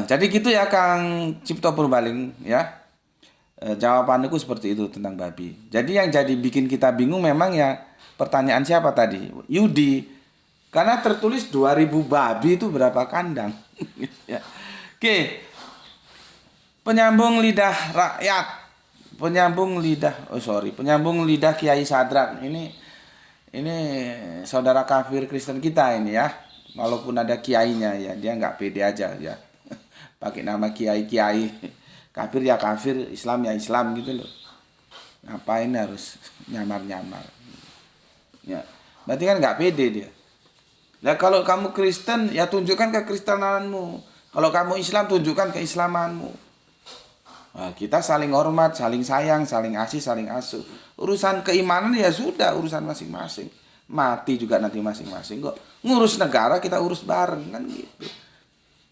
Jadi gitu ya Kang Cipto Purbaling ya. Jawabanku seperti itu tentang babi. Jadi yang jadi bikin kita bingung memang ya pertanyaan siapa tadi? Yudi. Karena tertulis 2000 babi itu berapa kandang? Ya. Oke. Penyambung lidah rakyat. Penyambung lidah Kiai Sadrak. Ini saudara kafir Kristen kita ini ya. Walaupun ada kiainya ya, dia nggak pede aja ya. Pakai nama kiai. Kafir ya kafir, Islam ya Islam gitu loh. Ngapain harus nyamar-nyamar? Ya, berarti kan nggak pede dia. Nah kalau kamu Kristen ya tunjukkan kekristenanmu. Kalau kamu Islam tunjukkan keislamanmu. Nah, kita saling hormat, saling sayang, saling asih, saling asuh. Urusan keimanan ya sudah urusan masing-masing. Mati juga nanti masing-masing kok. Ngurus negara kita urus bareng kan gitu.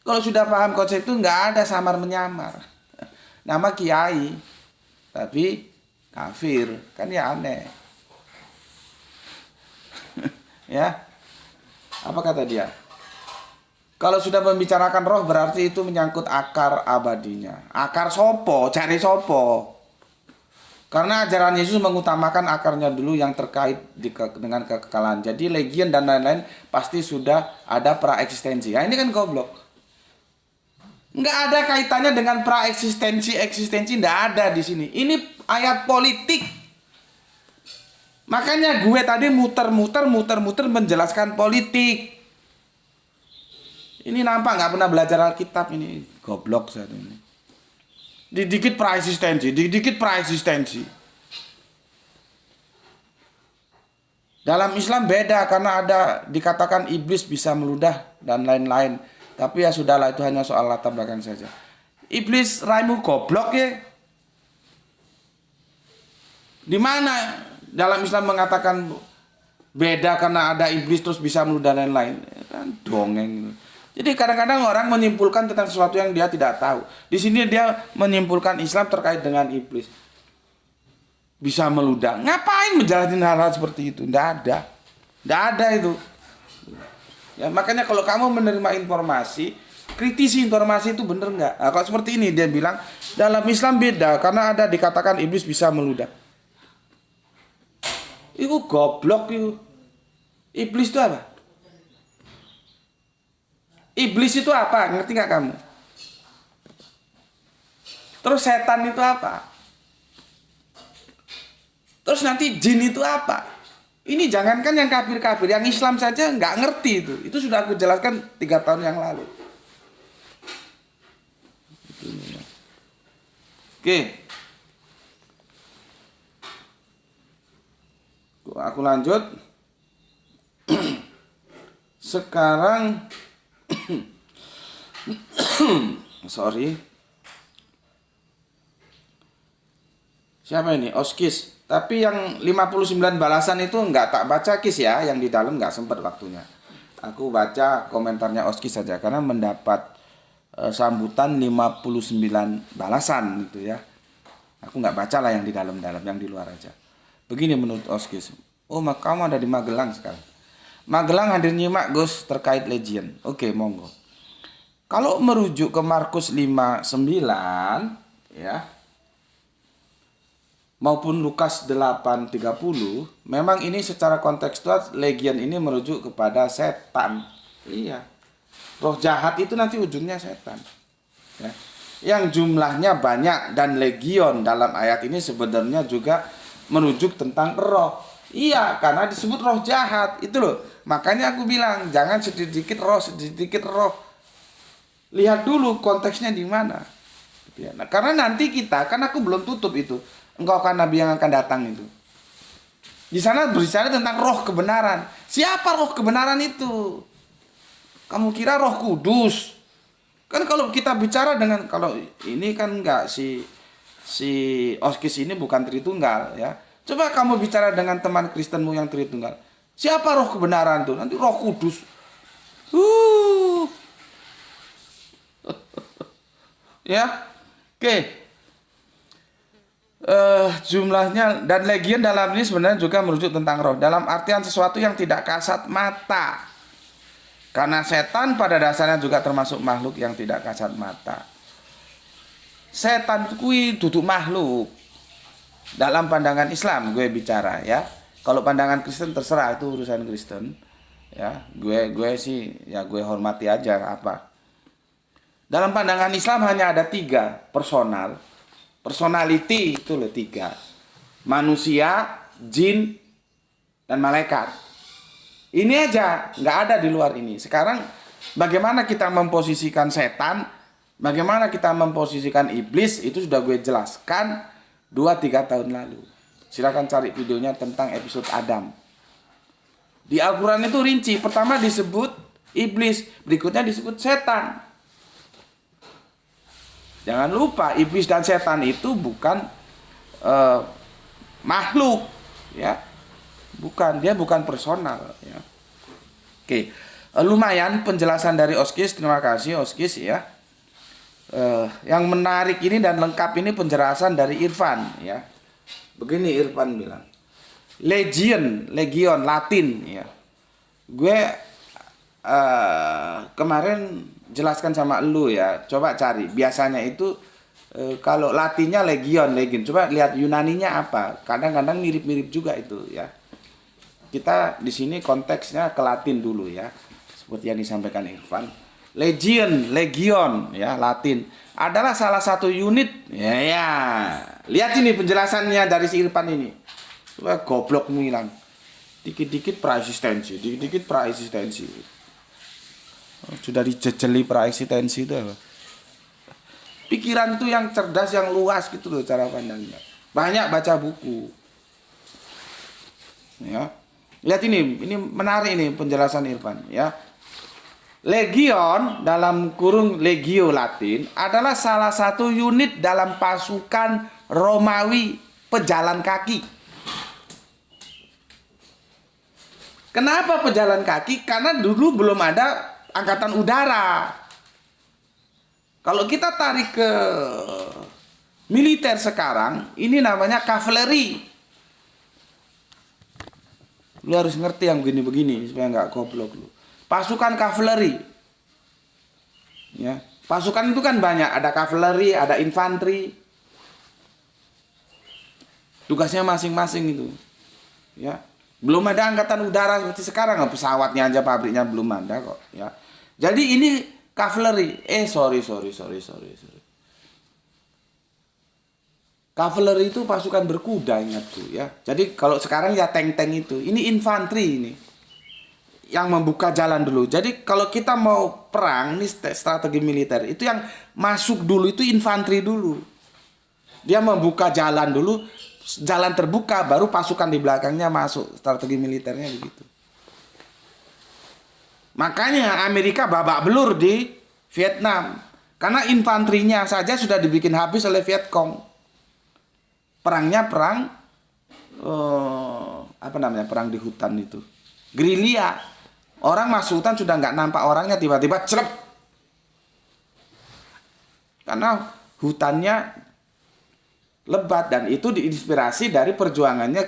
Kalau sudah paham konsep itu nggak ada samar menyamar. Nama kiai tapi kafir kan ya aneh. Ya, apa kata dia? Kalau sudah membicarakan roh berarti itu menyangkut akar abadinya. Akar sopo, cari sopo. Karena ajaran Yesus mengutamakan akarnya dulu yang terkait dengan kekekalan. Jadi legion dan lain-lain pasti sudah ada praeksistensi. Nah ini kan goblok. Nggak ada kaitannya dengan praeksistensi, eksistensi nggak ada di sini. Ini ayat politik. Makanya gue tadi muter-muter menjelaskan politik. Ini nampak nggak pernah belajar Alkitab ini, goblok saya ini. Dikit praeksistensi. Dalam Islam beda karena ada dikatakan iblis bisa meludah dan lain-lain. Tapi ya sudahlah itu hanya soal latar belakang saja. Iblis raimu goblok ya. Di mana dalam Islam mengatakan beda karena ada iblis terus bisa meludah dan lain-lain? Kan dongeng. Jadi kadang-kadang orang menyimpulkan tentang sesuatu yang dia tidak tahu. Di sini dia menyimpulkan Islam terkait dengan iblis. Bisa meludah. Ngapain menjelasin hal-hal seperti itu? Tidak ada itu. Ya, makanya kalau kamu menerima informasi Kritisi informasi itu bener nggak? Nah, kalau seperti ini dia bilang dalam Islam beda karena ada dikatakan iblis bisa meludah. Itu goblok itu. Iblis itu apa? Iblis itu apa? Ngerti nggak kamu? Terus setan itu apa? Terus nanti jin itu apa? Ini jangankan yang kafir-kafir, yang Islam saja nggak ngerti itu. Itu sudah aku jelaskan 3 tahun yang lalu. Oke. Aku lanjut. Sekarang sorry. Siapa ini? Oskis. Tapi yang 59 balasan itu nggak tak baca Kis ya, yang di dalam nggak sempat waktunya. Aku baca komentarnya Oskis saja karena mendapat sambutan 59 balasan gitu ya. Aku nggak baca lah yang di dalam-dalam, yang di luar aja. Begini menurut Oskis. Oh, kamu ada di Magelang sekarang. Magelang hadir nyimak Gus terkait Legion. Oke, monggo. Kalau merujuk ke Markus 5:9 ya, maupun Lukas 8:30, memang ini secara kontekstual Legion ini merujuk kepada setan. Iya. Roh jahat itu nanti ujungnya setan. Ya. Yang jumlahnya banyak dan legion dalam ayat ini sebenarnya juga merujuk tentang roh. Iya, karena disebut roh jahat. Itu loh. Makanya aku bilang jangan sedikit roh. Lihat dulu konteksnya di mana. Ya, nah, karena nanti kita, kan aku belum tutup itu. Engkau kan nabi yang akan datang itu. Di sana berbicara tentang roh kebenaran. Siapa roh kebenaran itu? Kamu kira Roh Kudus? Kan kalau kita bicara dengan, kalau ini kan enggak, si Oskis ini bukan Tritunggal ya. Coba kamu bicara dengan teman Kristenmu yang Tritunggal. Siapa roh kebenaran tuh? Nanti Roh Kudus. Ya. Oke. Jumlahnya dan legion dalam ini sebenarnya juga merujuk tentang roh. Dalam artian sesuatu yang tidak kasat mata. Karena setan pada dasarnya juga termasuk makhluk yang tidak kasat mata. Setan itu duduk makhluk. Dalam pandangan Islam gue bicara ya. Kalau pandangan Kristen terserah, itu urusan Kristen. Ya, gue sih ya gue hormati aja apa. Dalam pandangan Islam hanya ada 3 personal. Personality itu loh 3. Manusia, jin, dan malaikat. Ini aja, nggak ada di luar ini. Sekarang bagaimana kita memposisikan setan, bagaimana kita memposisikan iblis, itu sudah gue jelaskan 2-3 tahun lalu. Silakan cari videonya tentang episode Adam. Di Al-Quran itu rinci. Pertama disebut iblis, berikutnya disebut setan. Jangan lupa iblis dan setan itu bukan makhluk, ya. Bukan, dia bukan personal ya. Oke, lumayan penjelasan dari Oskis. Terima kasih Oskis ya. Yang menarik ini dan lengkap ini penjelasan dari Irfan ya. Begini Irfan bilang. Legion Latin ya. Gue kemarin jelaskan sama lu ya. Coba cari. Biasanya itu kalau Latinnya legion. Coba lihat Yunaninya apa. Kadang-kadang mirip-mirip juga itu ya. Kita di sini konteksnya ke Latin dulu ya, seperti yang disampaikan Irfan. Legion ya, Latin adalah salah satu unit ya. Lihat ini penjelasannya dari si Irfan ini. Wah, goblok hilang. Dikit-dikit praeksistensi. Sudah dijejeli praeksistensi itu apa? Pikiran itu yang cerdas, yang luas gitu loh cara pandangnya. Banyak baca buku. Ya. Lihat ini menarik ini penjelasan Irfan ya. Legion dalam kurung legio Latin adalah salah satu unit dalam pasukan Romawi pejalan kaki. Kenapa pejalan kaki? Karena dulu belum ada angkatan udara. Kalau kita tarik ke militer sekarang, ini namanya kavaleri. Lu harus ngerti yang begini-begini supaya nggak goblok lu. Pasukan kavaleri. Ya, pasukan itu kan banyak, ada kavaleri, ada infanteri. Tugasnya masing-masing itu. Ya. Belum ada angkatan udara seperti sekarang, pesawatnya aja pabriknya belum ada kok, ya. Jadi ini kavaleri. Sorry. Kavaleri itu pasukan berkuda, ingat tuh ya. Jadi kalau sekarang ya tank-tank itu. Ini infanteri ini. Yang membuka jalan dulu. Jadi kalau kita mau perang, ini strategi militer, itu yang masuk dulu itu infanteri dulu. Dia membuka jalan dulu, jalan terbuka, baru pasukan di belakangnya masuk. Strategi militernya begitu. Makanya Amerika babak belur di Vietnam. Karena infanterinya saja sudah dibikin habis oleh Vietcong. Perangnya perang, perang di hutan itu. Gerilya. Orang masuk hutan sudah nggak nampak orangnya, tiba-tiba cerep. Karena hutannya lebat dan itu diinspirasi dari perjuangannya.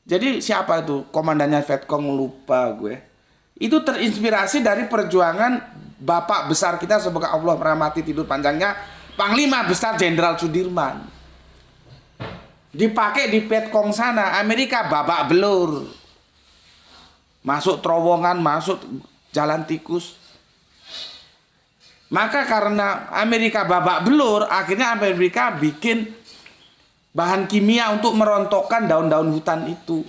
Jadi siapa itu komandannya Vietcong, lupa gue. Itu terinspirasi dari perjuangan bapak besar kita, semoga Allah merahmati tidur panjangnya, Panglima Besar Jenderal Sudirman. Dipakai di Vietcong sana, Amerika babak belur. Masuk terowongan, masuk jalan tikus. Maka karena Amerika babak belur, akhirnya Amerika bikin bahan kimia untuk merontokkan daun-daun hutan itu.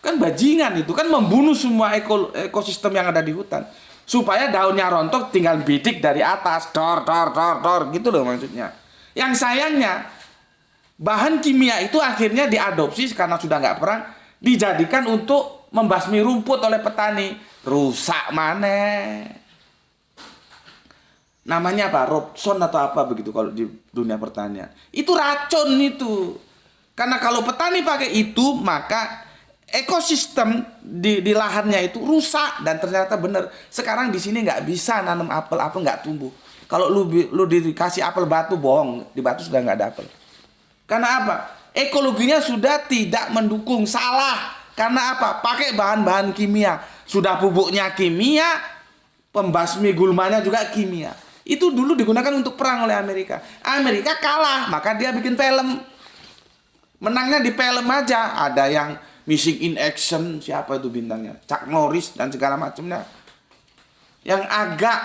Kan bajingan itu, kan membunuh semua ekosistem yang ada di hutan. Supaya daunnya rontok tinggal bidik dari atas, dor, gitu loh maksudnya. Yang sayangnya, bahan kimia itu akhirnya diadopsi karena sudah nggak perang, dijadikan untuk membasmi rumput oleh petani. Rusak mana? Namanya apa? Robson atau apa begitu kalau di dunia pertanian. Itu racun itu. Karena kalau petani pakai itu, maka ekosistem di lahannya itu rusak. Dan ternyata benar. Sekarang di sini nggak bisa nanam apel nggak tumbuh. Kalau lu dikasih apel batu, bohong. Di batu sudah nggak ada apel. Karena apa? Ekologinya sudah tidak mendukung. Salah. Karena apa? Pakai bahan-bahan kimia. Sudah pupuknya kimia, pembasmi gulmanya juga kimia. Itu dulu digunakan untuk perang oleh Amerika. Amerika kalah, maka dia bikin film. Menangnya di film aja. Ada yang Missing in Action, siapa itu bintangnya? Chuck Norris dan segala macamnya. Yang agak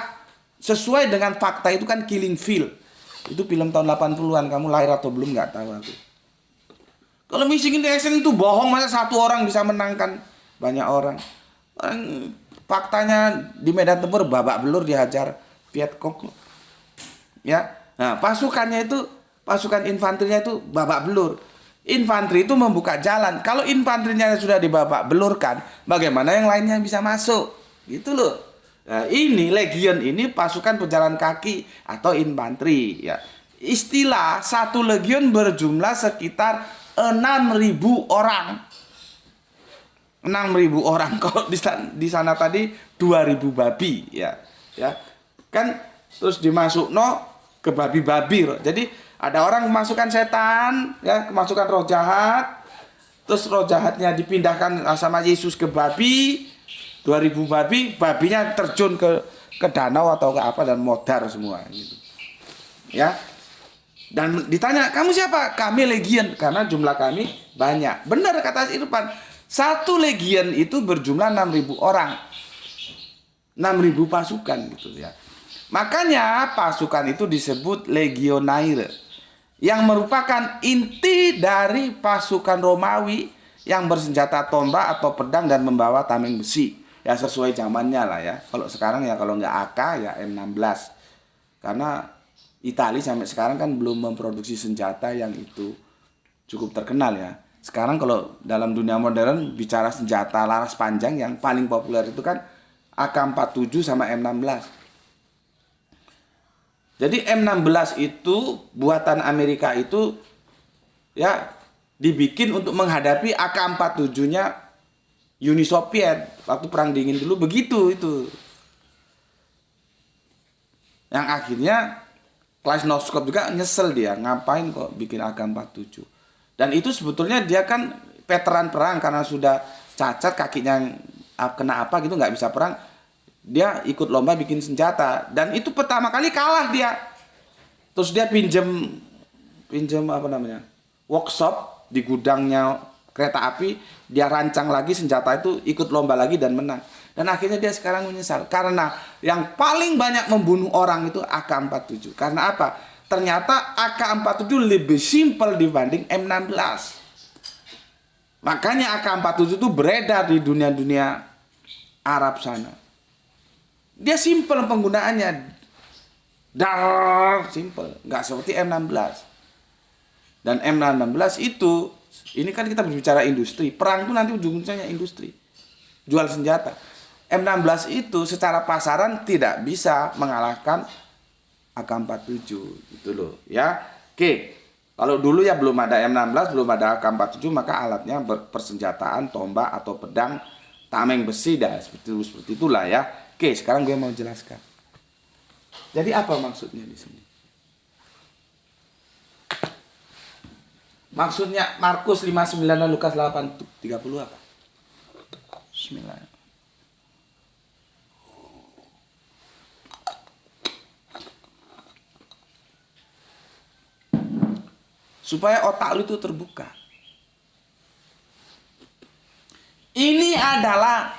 sesuai dengan fakta itu kan Killing Field. Itu film tahun 80-an, kamu lahir atau belum nggak tahu aku. Kalau Missing in Action itu bohong, masa satu orang bisa menangkan banyak orang. Faktanya di medan tempur babak belur dihajar Vietcong. Ya. Nah, pasukannya itu, pasukan infanterinya itu babak belur. Infanteri itu membuka jalan. Kalau infanterinya sudah dibabak belurkan, bagaimana yang lainnya bisa masuk? Gitu loh. Nah, ini legion ini pasukan pejalan kaki atau infanteri ya. Istilah satu legion berjumlah sekitar 6.000 orang. 6.000 orang. Kalau di sana tadi 2.000 babi ya. Ya. Kan terus dimasukno ke babi-babi. Jadi ada orang kemasukan setan, ya, kemasukan roh jahat. Terus roh jahatnya dipindahkan sama Yesus ke babi. 2.000 babi, babinya terjun ke danau atau ke apa dan modar semua gitu. Ya. Dan ditanya, kamu siapa? Kami legion, karena jumlah kami banyak. Benar kata Irfan, satu legion itu berjumlah 6.000 orang. 6.000 pasukan gitu ya. Makanya pasukan itu disebut legionaire, yang merupakan inti dari pasukan Romawi yang bersenjata tombak atau pedang dan membawa tameng besi. Ya sesuai zamannya lah ya. Kalau sekarang ya kalau nggak AK ya M16. Karena Italia sampai sekarang kan belum memproduksi senjata yang itu cukup terkenal ya. Sekarang kalau dalam dunia modern bicara senjata laras panjang yang paling populer itu kan AK-47 sama M16. Jadi M16 itu buatan Amerika itu ya dibikin untuk menghadapi AK-47-nya Uni Soviet waktu perang dingin dulu, begitu itu. Yang akhirnya Kalashnikov juga nyesel, dia ngapain kok bikin AK-47. Dan itu sebetulnya dia kan veteran perang karena sudah cacat kakinya kena apa gitu nggak bisa perang. Dia ikut lomba bikin senjata dan itu pertama kali kalah dia. Terus dia pinjem apa namanya, workshop di gudangnya kereta api, dia rancang lagi senjata itu, ikut lomba lagi dan menang. Dan akhirnya dia sekarang menyesal karena yang paling banyak membunuh orang itu AK-47. Karena apa? Ternyata AK-47 lebih simpel dibanding M16. Makanya AK-47 itu beredar di dunia-dunia Arab sana. Dia simpel penggunaannya. Simple, nggak seperti M16. Dan M16 itu, ini kan kita berbicara industri. Perang itu nanti ujung-ujungnya industri. Jual senjata. M16 itu secara pasaran tidak bisa mengalahkan AK-47 gitu loh ya. Oke, kalau dulu ya belum ada M16, belum ada AK-47, maka alatnya persenjataan tombak atau pedang, tameng besi dah seperti itulah ya. Oke, sekarang gue mau jelaskan. Jadi apa maksudnya di sini? Maksudnya Markus 59 dan Lukas 8:30 apa? Bismillah. Supaya otak lu itu terbuka. Ini adalah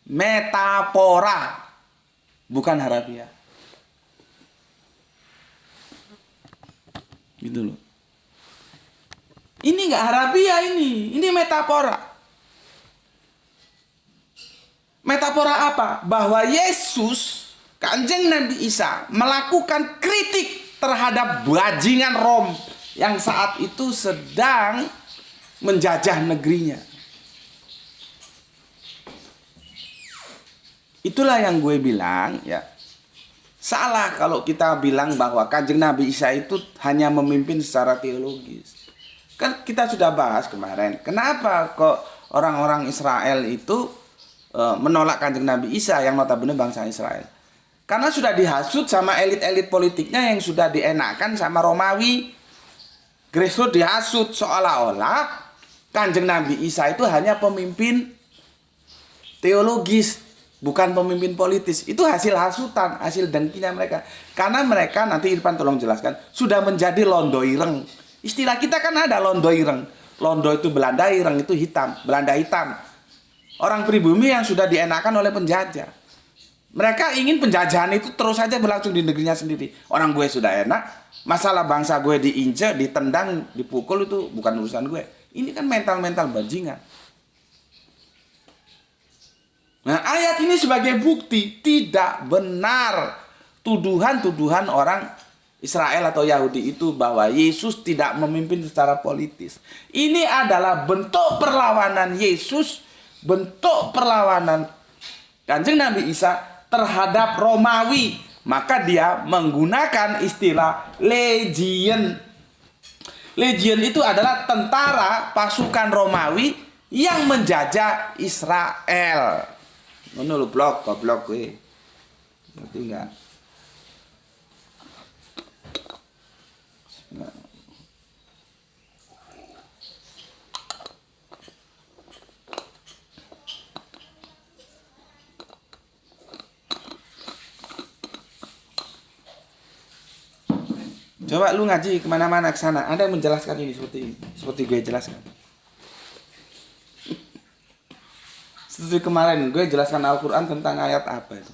metafora, bukan harafiah. Gitu loh. Ini nggak harafiah ini metafora. Metafora apa? Bahwa Yesus, Kanjeng Nabi Isa, melakukan kritik terhadap bajingan Rom yang saat itu sedang menjajah negerinya. Itulah yang gue bilang ya. Salah kalau kita bilang bahwa Kanjeng Nabi Isa itu hanya memimpin secara teologis. Kan kita sudah bahas kemarin. Kenapa kok orang-orang Israel itu menolak Kanjeng Nabi Isa yang notabene bangsa Israel? Karena sudah dihasut sama elit-elit politiknya yang sudah dienakkan sama Romawi. Grassroots dihasut seolah-olah Kanjeng Nabi Isa itu hanya pemimpin teologis, bukan pemimpin politis. Itu hasil hasutan, hasil dengkinya mereka. Karena mereka, nanti Irfan tolong jelaskan, sudah menjadi londo ireng. Istilah kita kan ada londo ireng. Londo itu Belanda, ireng itu hitam, Belanda hitam. Orang pribumi yang sudah dienakkan oleh penjajah. Mereka ingin penjajahan itu terus saja berlangsung di negerinya sendiri. Orang gue sudah enak, masalah bangsa gue diinjak, ditendang, dipukul itu bukan urusan gue. Ini kan mental-mental bajingan. Nah, ayat ini sebagai bukti tidak benar tuduhan-tuduhan orang Israel atau Yahudi itu bahwa Yesus tidak memimpin secara politis. Ini adalah bentuk perlawanan Yesus, bentuk perlawanan Kanjeng Nabi Isa terhadap Romawi. Maka dia menggunakan istilah legion. Legion itu adalah tentara pasukan Romawi yang menjajah Israel. Ngono lho blok gue. Ngerti enggak? Coba lu ngaji kemana-mana ke sana, Anda menjelaskan ini seperti gue jelaskan. Seperti kemarin gue jelaskan Al-Quran tentang ayat apa itu,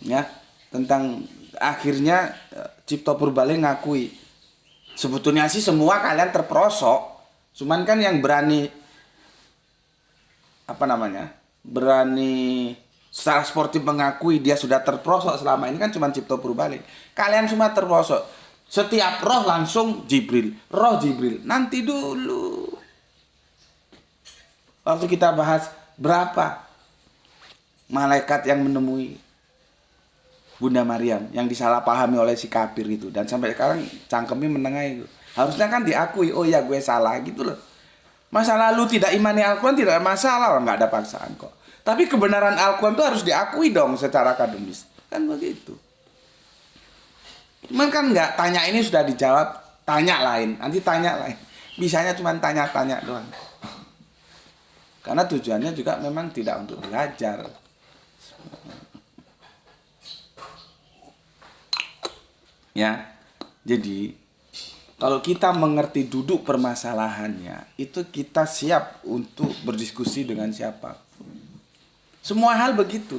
ya, tentang akhirnya Cipto Purbali ngakui sebetulnya sih semua kalian terperosok, cuman kan yang berani berani secara sportif mengakui dia sudah terperosok selama ini kan cuma Cipto Purbali. Kalian semua terperosok. Setiap roh langsung Jibril. Roh Jibril. Nanti dulu. Waktu kita bahas berapa malaikat yang menemui Bunda Maryam yang disalahpahami oleh si kafir itu. Dan sampai sekarang cangkemnya menengahi itu. Harusnya kan diakui. Oh ya gue salah gitu loh. Masa lalu tidak imani Al-Quran tidak ada masalah. Nggak ada paksaan kok. Tapi kebenaran Al-Quran itu harus diakui dong secara akademis. Kan begitu. Cuman kan nggak, tanya ini sudah dijawab, tanya lain, nanti tanya lain. Bisanya cuma tanya-tanya doang. Karena tujuannya juga memang tidak untuk belajar. Ya. Jadi kalau kita mengerti duduk permasalahannya, itu kita siap untuk berdiskusi dengan siapa. Semua hal begitu.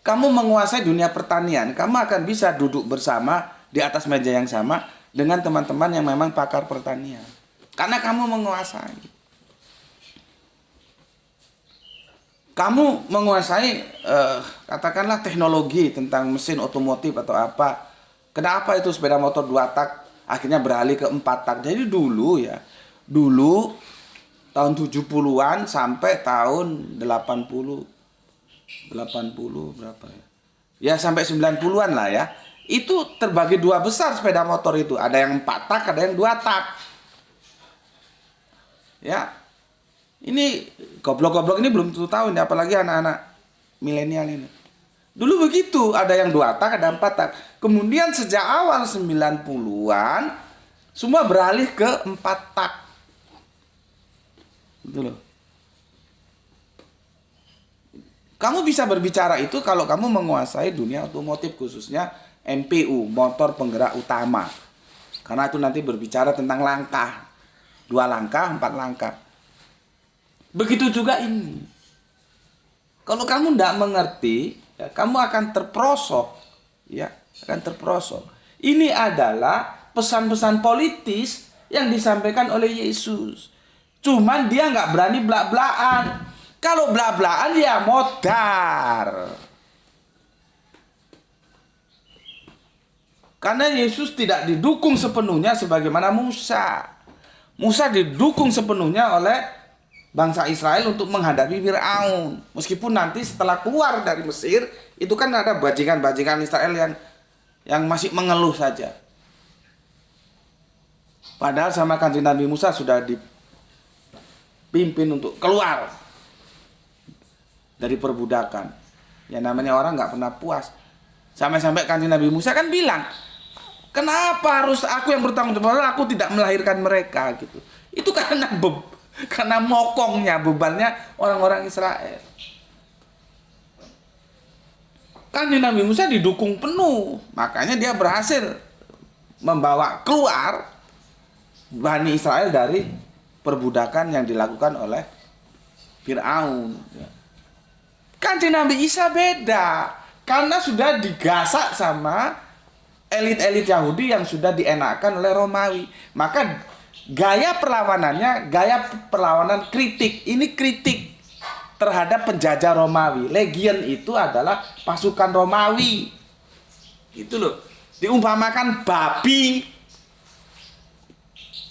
Kamu menguasai dunia pertanian, kamu akan bisa duduk bersama di atas meja yang sama dengan teman-teman yang memang pakar pertanian. Karena kamu menguasai. Kamu menguasai katakanlah teknologi tentang mesin otomotif atau apa. Kenapa itu sepeda motor 2 tak akhirnya beralih ke 4 tak. Jadi dulu tahun 70-an sampai tahun 80 berapa ya? Ya sampai 90-an lah ya. Itu terbagi 2 besar sepeda motor itu. Ada yang 4 tak, ada yang 2 tak. Ya. Ini goblok-goblok ini belum tentu tahu nih, apalagi anak-anak milenial ini. Dulu begitu, ada yang 2 tak, ada 4 tak. Kemudian sejak awal 90-an semua beralih ke 4 tak. Gitu loh. Kamu bisa berbicara itu kalau kamu menguasai dunia otomotif, khususnya MPU, motor penggerak utama. Karena itu nanti berbicara tentang langkah. 2 langkah, 4 langkah. Begitu juga ini. Kalau kamu tidak mengerti, ya, kamu akan terperosok. Ya, akan terperosok. Ini adalah pesan-pesan politis yang disampaikan oleh Yesus. Cuman dia nggak berani belak-belakan. Kalau belak-belakan ya modar. Karena Yesus tidak didukung sepenuhnya sebagaimana Musa. Musa didukung sepenuhnya oleh bangsa Israel untuk menghadapi Firaun. Meskipun nanti setelah keluar dari Mesir, itu kan ada bajingan-bajingan Israel yang masih mengeluh saja. Padahal sama kanjeng Nabi Musa sudah dipimpin untuk keluar dari perbudakan. Ya namanya orang nggak pernah puas. Sampai-sampai kanjeng Nabi Musa kan bilang, kenapa harus aku yang bertanggung jawab? Aku tidak melahirkan mereka gitu. Itu karena mokongnya, bebannya orang-orang Israel. Kanjeng Nabi Musa didukung penuh, makanya dia berhasil membawa keluar Bani Israel dari perbudakan yang dilakukan oleh Firaun. Kanjeng Nabi Isa beda, karena sudah digasak sama elit-elit Yahudi yang sudah dienakkan oleh Romawi. Maka gaya perlawanan kritik. Ini kritik terhadap penjajah Romawi. Legion itu adalah pasukan Romawi. Itu loh. Diumpamakan babi.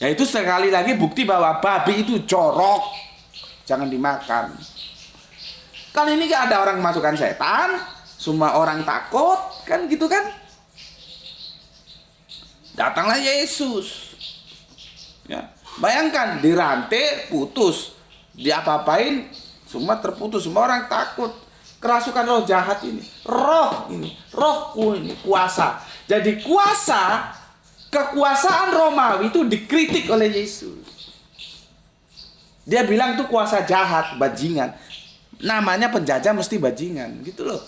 Ya itu sekali lagi bukti bahwa babi itu jorok. Jangan dimakan. Kali ini gak ada orang masukkan setan, semua orang takut, kan gitu kan? Datanglah Yesus. Ya, bayangkan dirantai, putus, diapa-apain, semua terputus, semua orang takut. Kerasukan roh jahat ini, rohku ini kuasa. Jadi kekuasaan Romawi itu dikritik oleh Yesus. Dia bilang itu kuasa jahat, bajingan. Namanya penjajah mesti bajingan, gitu loh.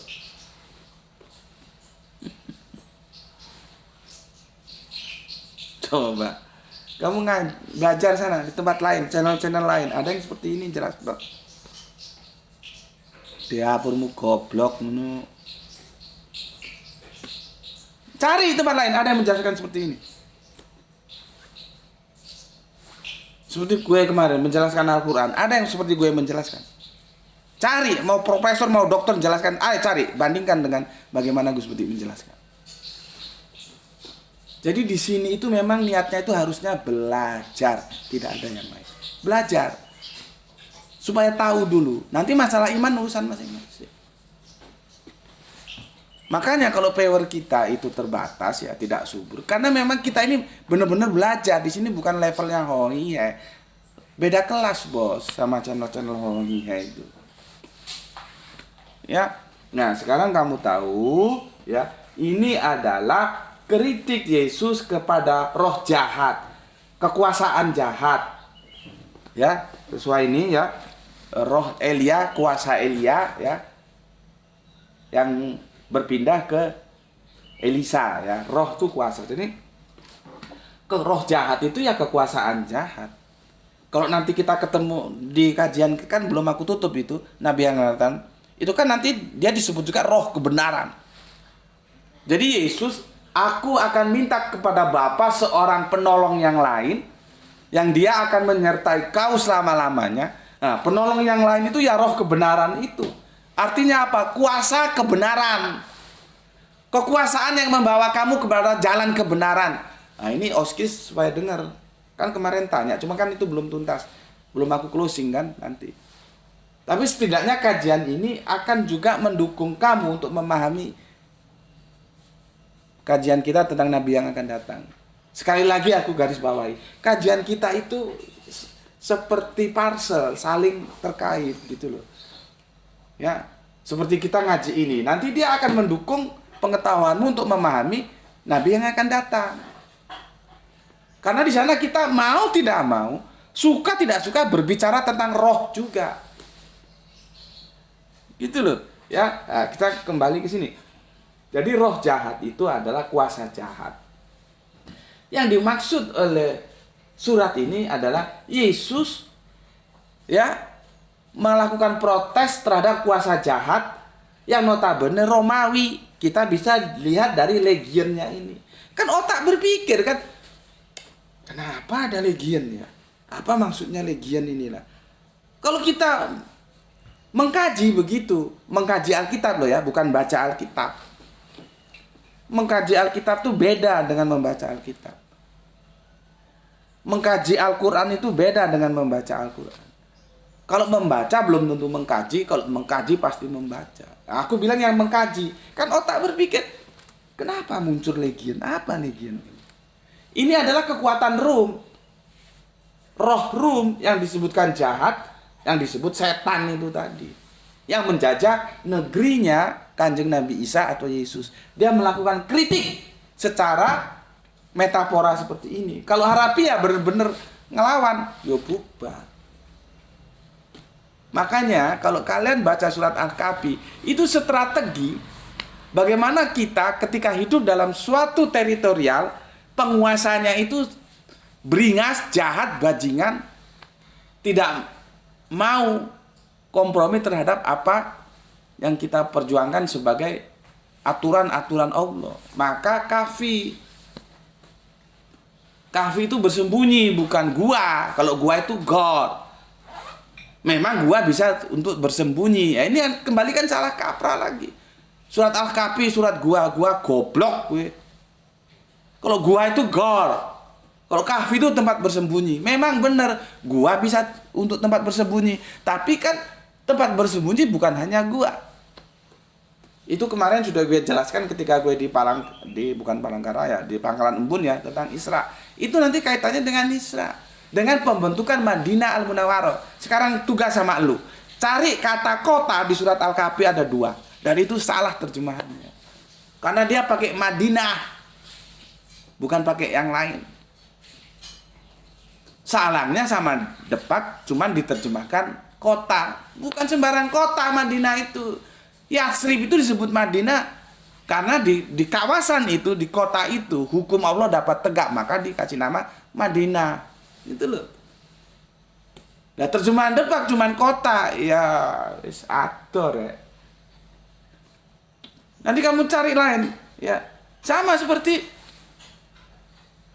Coba kamu belajar sana di tempat lain, channel-channel lain, ada yang seperti ini jelas, bro. Dapurmu goblok nu. Cari tempat lain, ada yang menjelaskan seperti ini. Seperti gue kemarin menjelaskan Al-Quran, ada yang seperti gue menjelaskan. Cari, mau profesor, mau dokter menjelaskan, ayo cari, bandingkan dengan bagaimana Gus Budi menjelaskan. Jadi di sini itu memang niatnya itu harusnya belajar, tidak ada yang lain. Belajar, supaya tahu dulu. Nanti masalah iman urusan masing-masing. Makanya kalau power kita itu terbatas ya, tidak subur. Karena memang kita ini benar-benar belajar. Di sini bukan levelnya hoi ya. Beda kelas bos sama channel-channel hoi ya itu. Ya, nah sekarang kamu tahu ya, ini adalah kritik Yesus kepada roh jahat, kekuasaan jahat. Ya, sesuai ini ya, roh Elia, kuasa Elia ya, yang berpindah ke Elisa ya. Roh itu kuasa. Jadi roh jahat itu ya kekuasaan jahat. Kalau nanti kita ketemu di kajian, kan belum aku tutup itu Nabi yang datang, itu kan nanti dia disebut juga roh kebenaran. Jadi Yesus, aku akan minta kepada Bapa seorang penolong yang lain, yang dia akan menyertai kau selama-lamanya. Nah, penolong yang lain itu ya roh kebenaran itu. Artinya apa? Kuasa kebenaran. Kekuasaan yang membawa kamu kepada jalan kebenaran. Nah, ini Oskis supaya dengar. Kan kemarin tanya, cuma kan itu belum tuntas. Belum aku closing kan nanti. Tapi setidaknya kajian ini akan juga mendukung kamu untuk memahami kajian kita tentang Nabi yang akan datang. Sekali lagi aku garis bawahi, kajian kita itu seperti parcel, saling terkait gitu loh. Ya, seperti kita ngaji ini, nanti dia akan mendukung pengetahuanmu untuk memahami Nabi yang akan datang. Karena di sana kita mau tidak mau, suka tidak suka berbicara tentang roh juga. Gitu loh, ya. Nah, kita kembali ke sini. Jadi roh jahat itu adalah kuasa jahat. Yang dimaksud oleh surat ini adalah Yesus ya melakukan protes terhadap kuasa jahat yang notabene Romawi. Kita bisa lihat dari legionnya ini. Kan otak berpikir kan, kenapa ada legion ya? Apa maksudnya legion inilah? Kalau kita mengkaji begitu, mengkaji Alkitab loh ya, bukan baca Alkitab. Mengkaji Alkitab itu beda dengan membaca Alkitab. Mengkaji Al-Quran itu beda dengan membaca Al-Quran. Kalau membaca belum tentu mengkaji, kalau mengkaji pasti membaca. Nah, aku bilang yang mengkaji, kan otak berpikir, kenapa muncul legion? Apa legion ini? Ini adalah kekuatan Rum. Roh Rum yang disebutkan jahat, yang disebut setan itu tadi. Yang menjajah negerinya Kanjeng Nabi Isa atau Yesus. Dia melakukan kritik secara metafora seperti ini. Kalau harafiah benar-benar ngelawan, yo bubar. Makanya kalau kalian baca surat Al-Kahfi, itu strategi bagaimana kita ketika hidup dalam suatu teritorial, penguasanya itu beringas, jahat, bajingan, tidak mau kompromi terhadap apa yang kita perjuangkan sebagai aturan-aturan Allah. Maka Kahfi itu bersembunyi, bukan gua. Kalau gua itu God. Memang gua bisa untuk bersembunyi. Ya, ini kembali kan salah kaprah lagi. Surat Al-Kahfi, surat gua goblok gue. Kalau gua itu God. Kalau Kahfi itu tempat bersembunyi. Memang benar, gua bisa untuk tempat bersembunyi. Tapi kan tempat bersembunyi bukan hanya gua. Itu kemarin sudah gue jelaskan ketika gue di bukan Palangkaraya, di Pangkalan Embun ya, tentang Isra. Itu nanti kaitannya dengan Isra, dengan pembentukan Madinah Al-Munawwarah. Sekarang tugas sama lu, cari kata kota di surat Al-Kahfi ada 2, dan itu salah terjemahannya. Karena dia pakai Madinah, bukan pakai yang lain. Salahnya sama depak, cuman diterjemahkan kota. Bukan sembarang kota Madinah itu. Yatsrib itu disebut Madinah karena di kawasan itu, di kota itu, hukum Allah dapat tegak, maka dikasih nama Madinah. Itu loh. Nah, terjemahan depak cuman kota, ya wis atur ya. Nanti kamu cari lain, ya. Sama seperti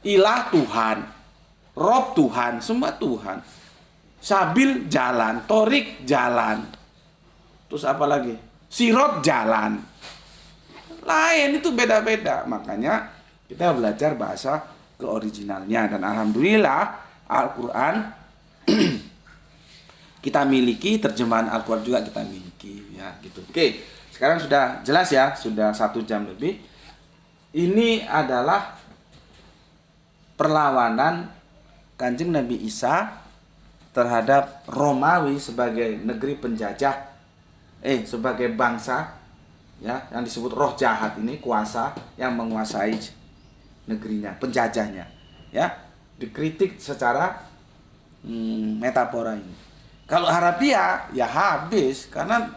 ilah Tuhan, Rob Tuhan, semua Tuhan. Sabil jalan, Torik jalan. Terus apa lagi? Sirot jalan. Lain, itu beda-beda. Makanya kita belajar bahasa keoriginalnya. Dan alhamdulillah Al-Quran kita miliki, terjemahan Al-Quran juga kita miliki ya gitu. Oke, sekarang sudah jelas ya, sudah 1 jam lebih. Ini adalah perlawanan Kanjeng Nabi Isa terhadap Romawi sebagai negeri penjajah, sebagai bangsa ya, yang disebut roh jahat ini, kuasa yang menguasai negerinya, penjajahnya ya, dikritik secara metafora ini. Kalau harafiah ya habis, karena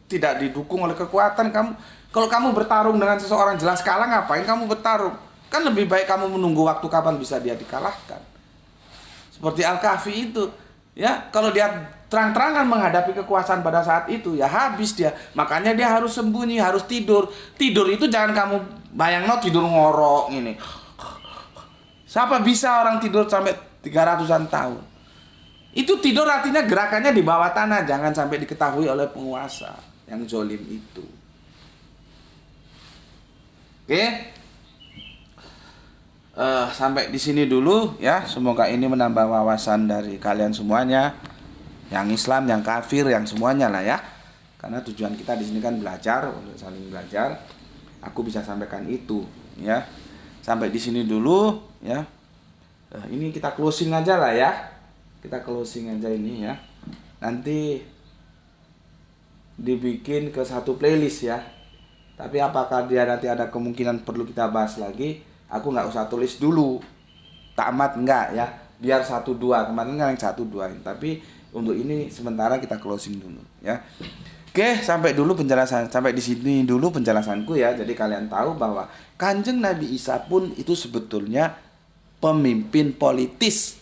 tidak didukung oleh kekuatan. Kalau kamu bertarung dengan seseorang jelas kalah, ngapain kamu bertarung? Kan lebih baik kamu menunggu waktu kapan bisa dia dikalahkan. Seperti Al-Kahfi itu, ya, kalau dia terang-terangan menghadapi kekuasaan pada saat itu, ya habis dia. Makanya dia harus sembunyi, harus tidur. Tidur itu jangan kamu bayangno tidur ngorok ini. Siapa bisa orang tidur sampai 300-an tahun? Itu tidur artinya gerakannya di bawah tanah, jangan sampai diketahui oleh penguasa yang zolim itu. Oke? Sampai di sini dulu ya. Semoga ini menambah wawasan dari kalian semuanya, yang Islam, yang kafir, yang semuanya lah ya. Karena tujuan kita di sini kan belajar, untuk saling belajar. Aku bisa sampaikan itu ya. Sampai di sini dulu ya. Ini kita closing aja lah ya. Kita closing aja ini ya. Nanti dibikin ke satu playlist ya. Tapi apakah dia nanti ada kemungkinan perlu kita bahas lagi? Aku nggak usah tulis dulu. Tamat enggak ya. Biar 1-2. Kemarin kan yang 1-2. Tapi untuk ini sementara kita closing dulu ya. Oke, sampai di sini dulu penjelasanku ya. Jadi kalian tahu bahwa Kanjeng Nabi Isa pun itu sebetulnya pemimpin politis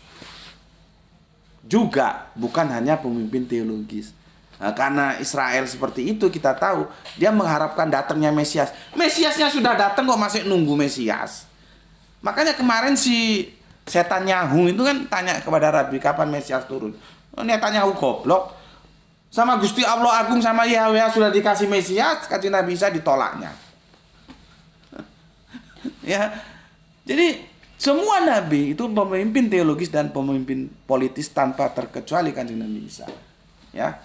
juga, bukan hanya pemimpin teologis. Nah, karena Israel seperti itu, kita tahu dia mengharapkan datangnya Mesias. Mesiasnya sudah datang kok masih nunggu Mesias. Makanya kemarin si Netanyahu itu kan tanya kepada Rabi kapan Mesias turun. Netanyahu goblok. Sama Gusti Allah Agung sama Yahweh sudah dikasih Mesias, Kanjeng Nabi Isa ditolaknya. Ya. Jadi semua nabi itu pemimpin teologis dan pemimpin politis tanpa terkecuali Kanjeng Nabi Isa. Ya.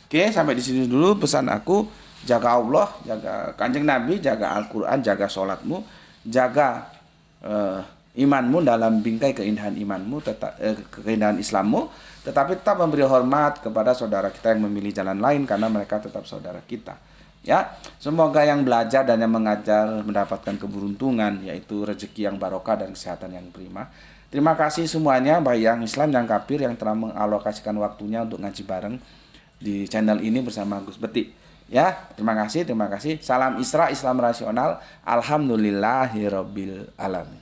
Oke, sampai di sini dulu pesan aku. Jaga Allah, jaga Kanjeng Nabi, jaga Al-Qur'an, jaga sholatmu, jaga imanmu dalam bingkai keindahan imanmu, keindahan Islammu, tetapi tetap memberi hormat kepada saudara kita yang memilih jalan lain karena mereka tetap saudara kita. Ya, semoga yang belajar dan yang mengajar mendapatkan keberuntungan, yaitu rezeki yang barokah dan kesehatan yang prima. Terima kasih semuanya, baik yang Islam yang kafir yang telah mengalokasikan waktunya untuk ngaji bareng di channel ini bersama Gus Beti. Ya, terima kasih. Salam Isra, Islam rasional. Alhamdulillahirabbil alamin.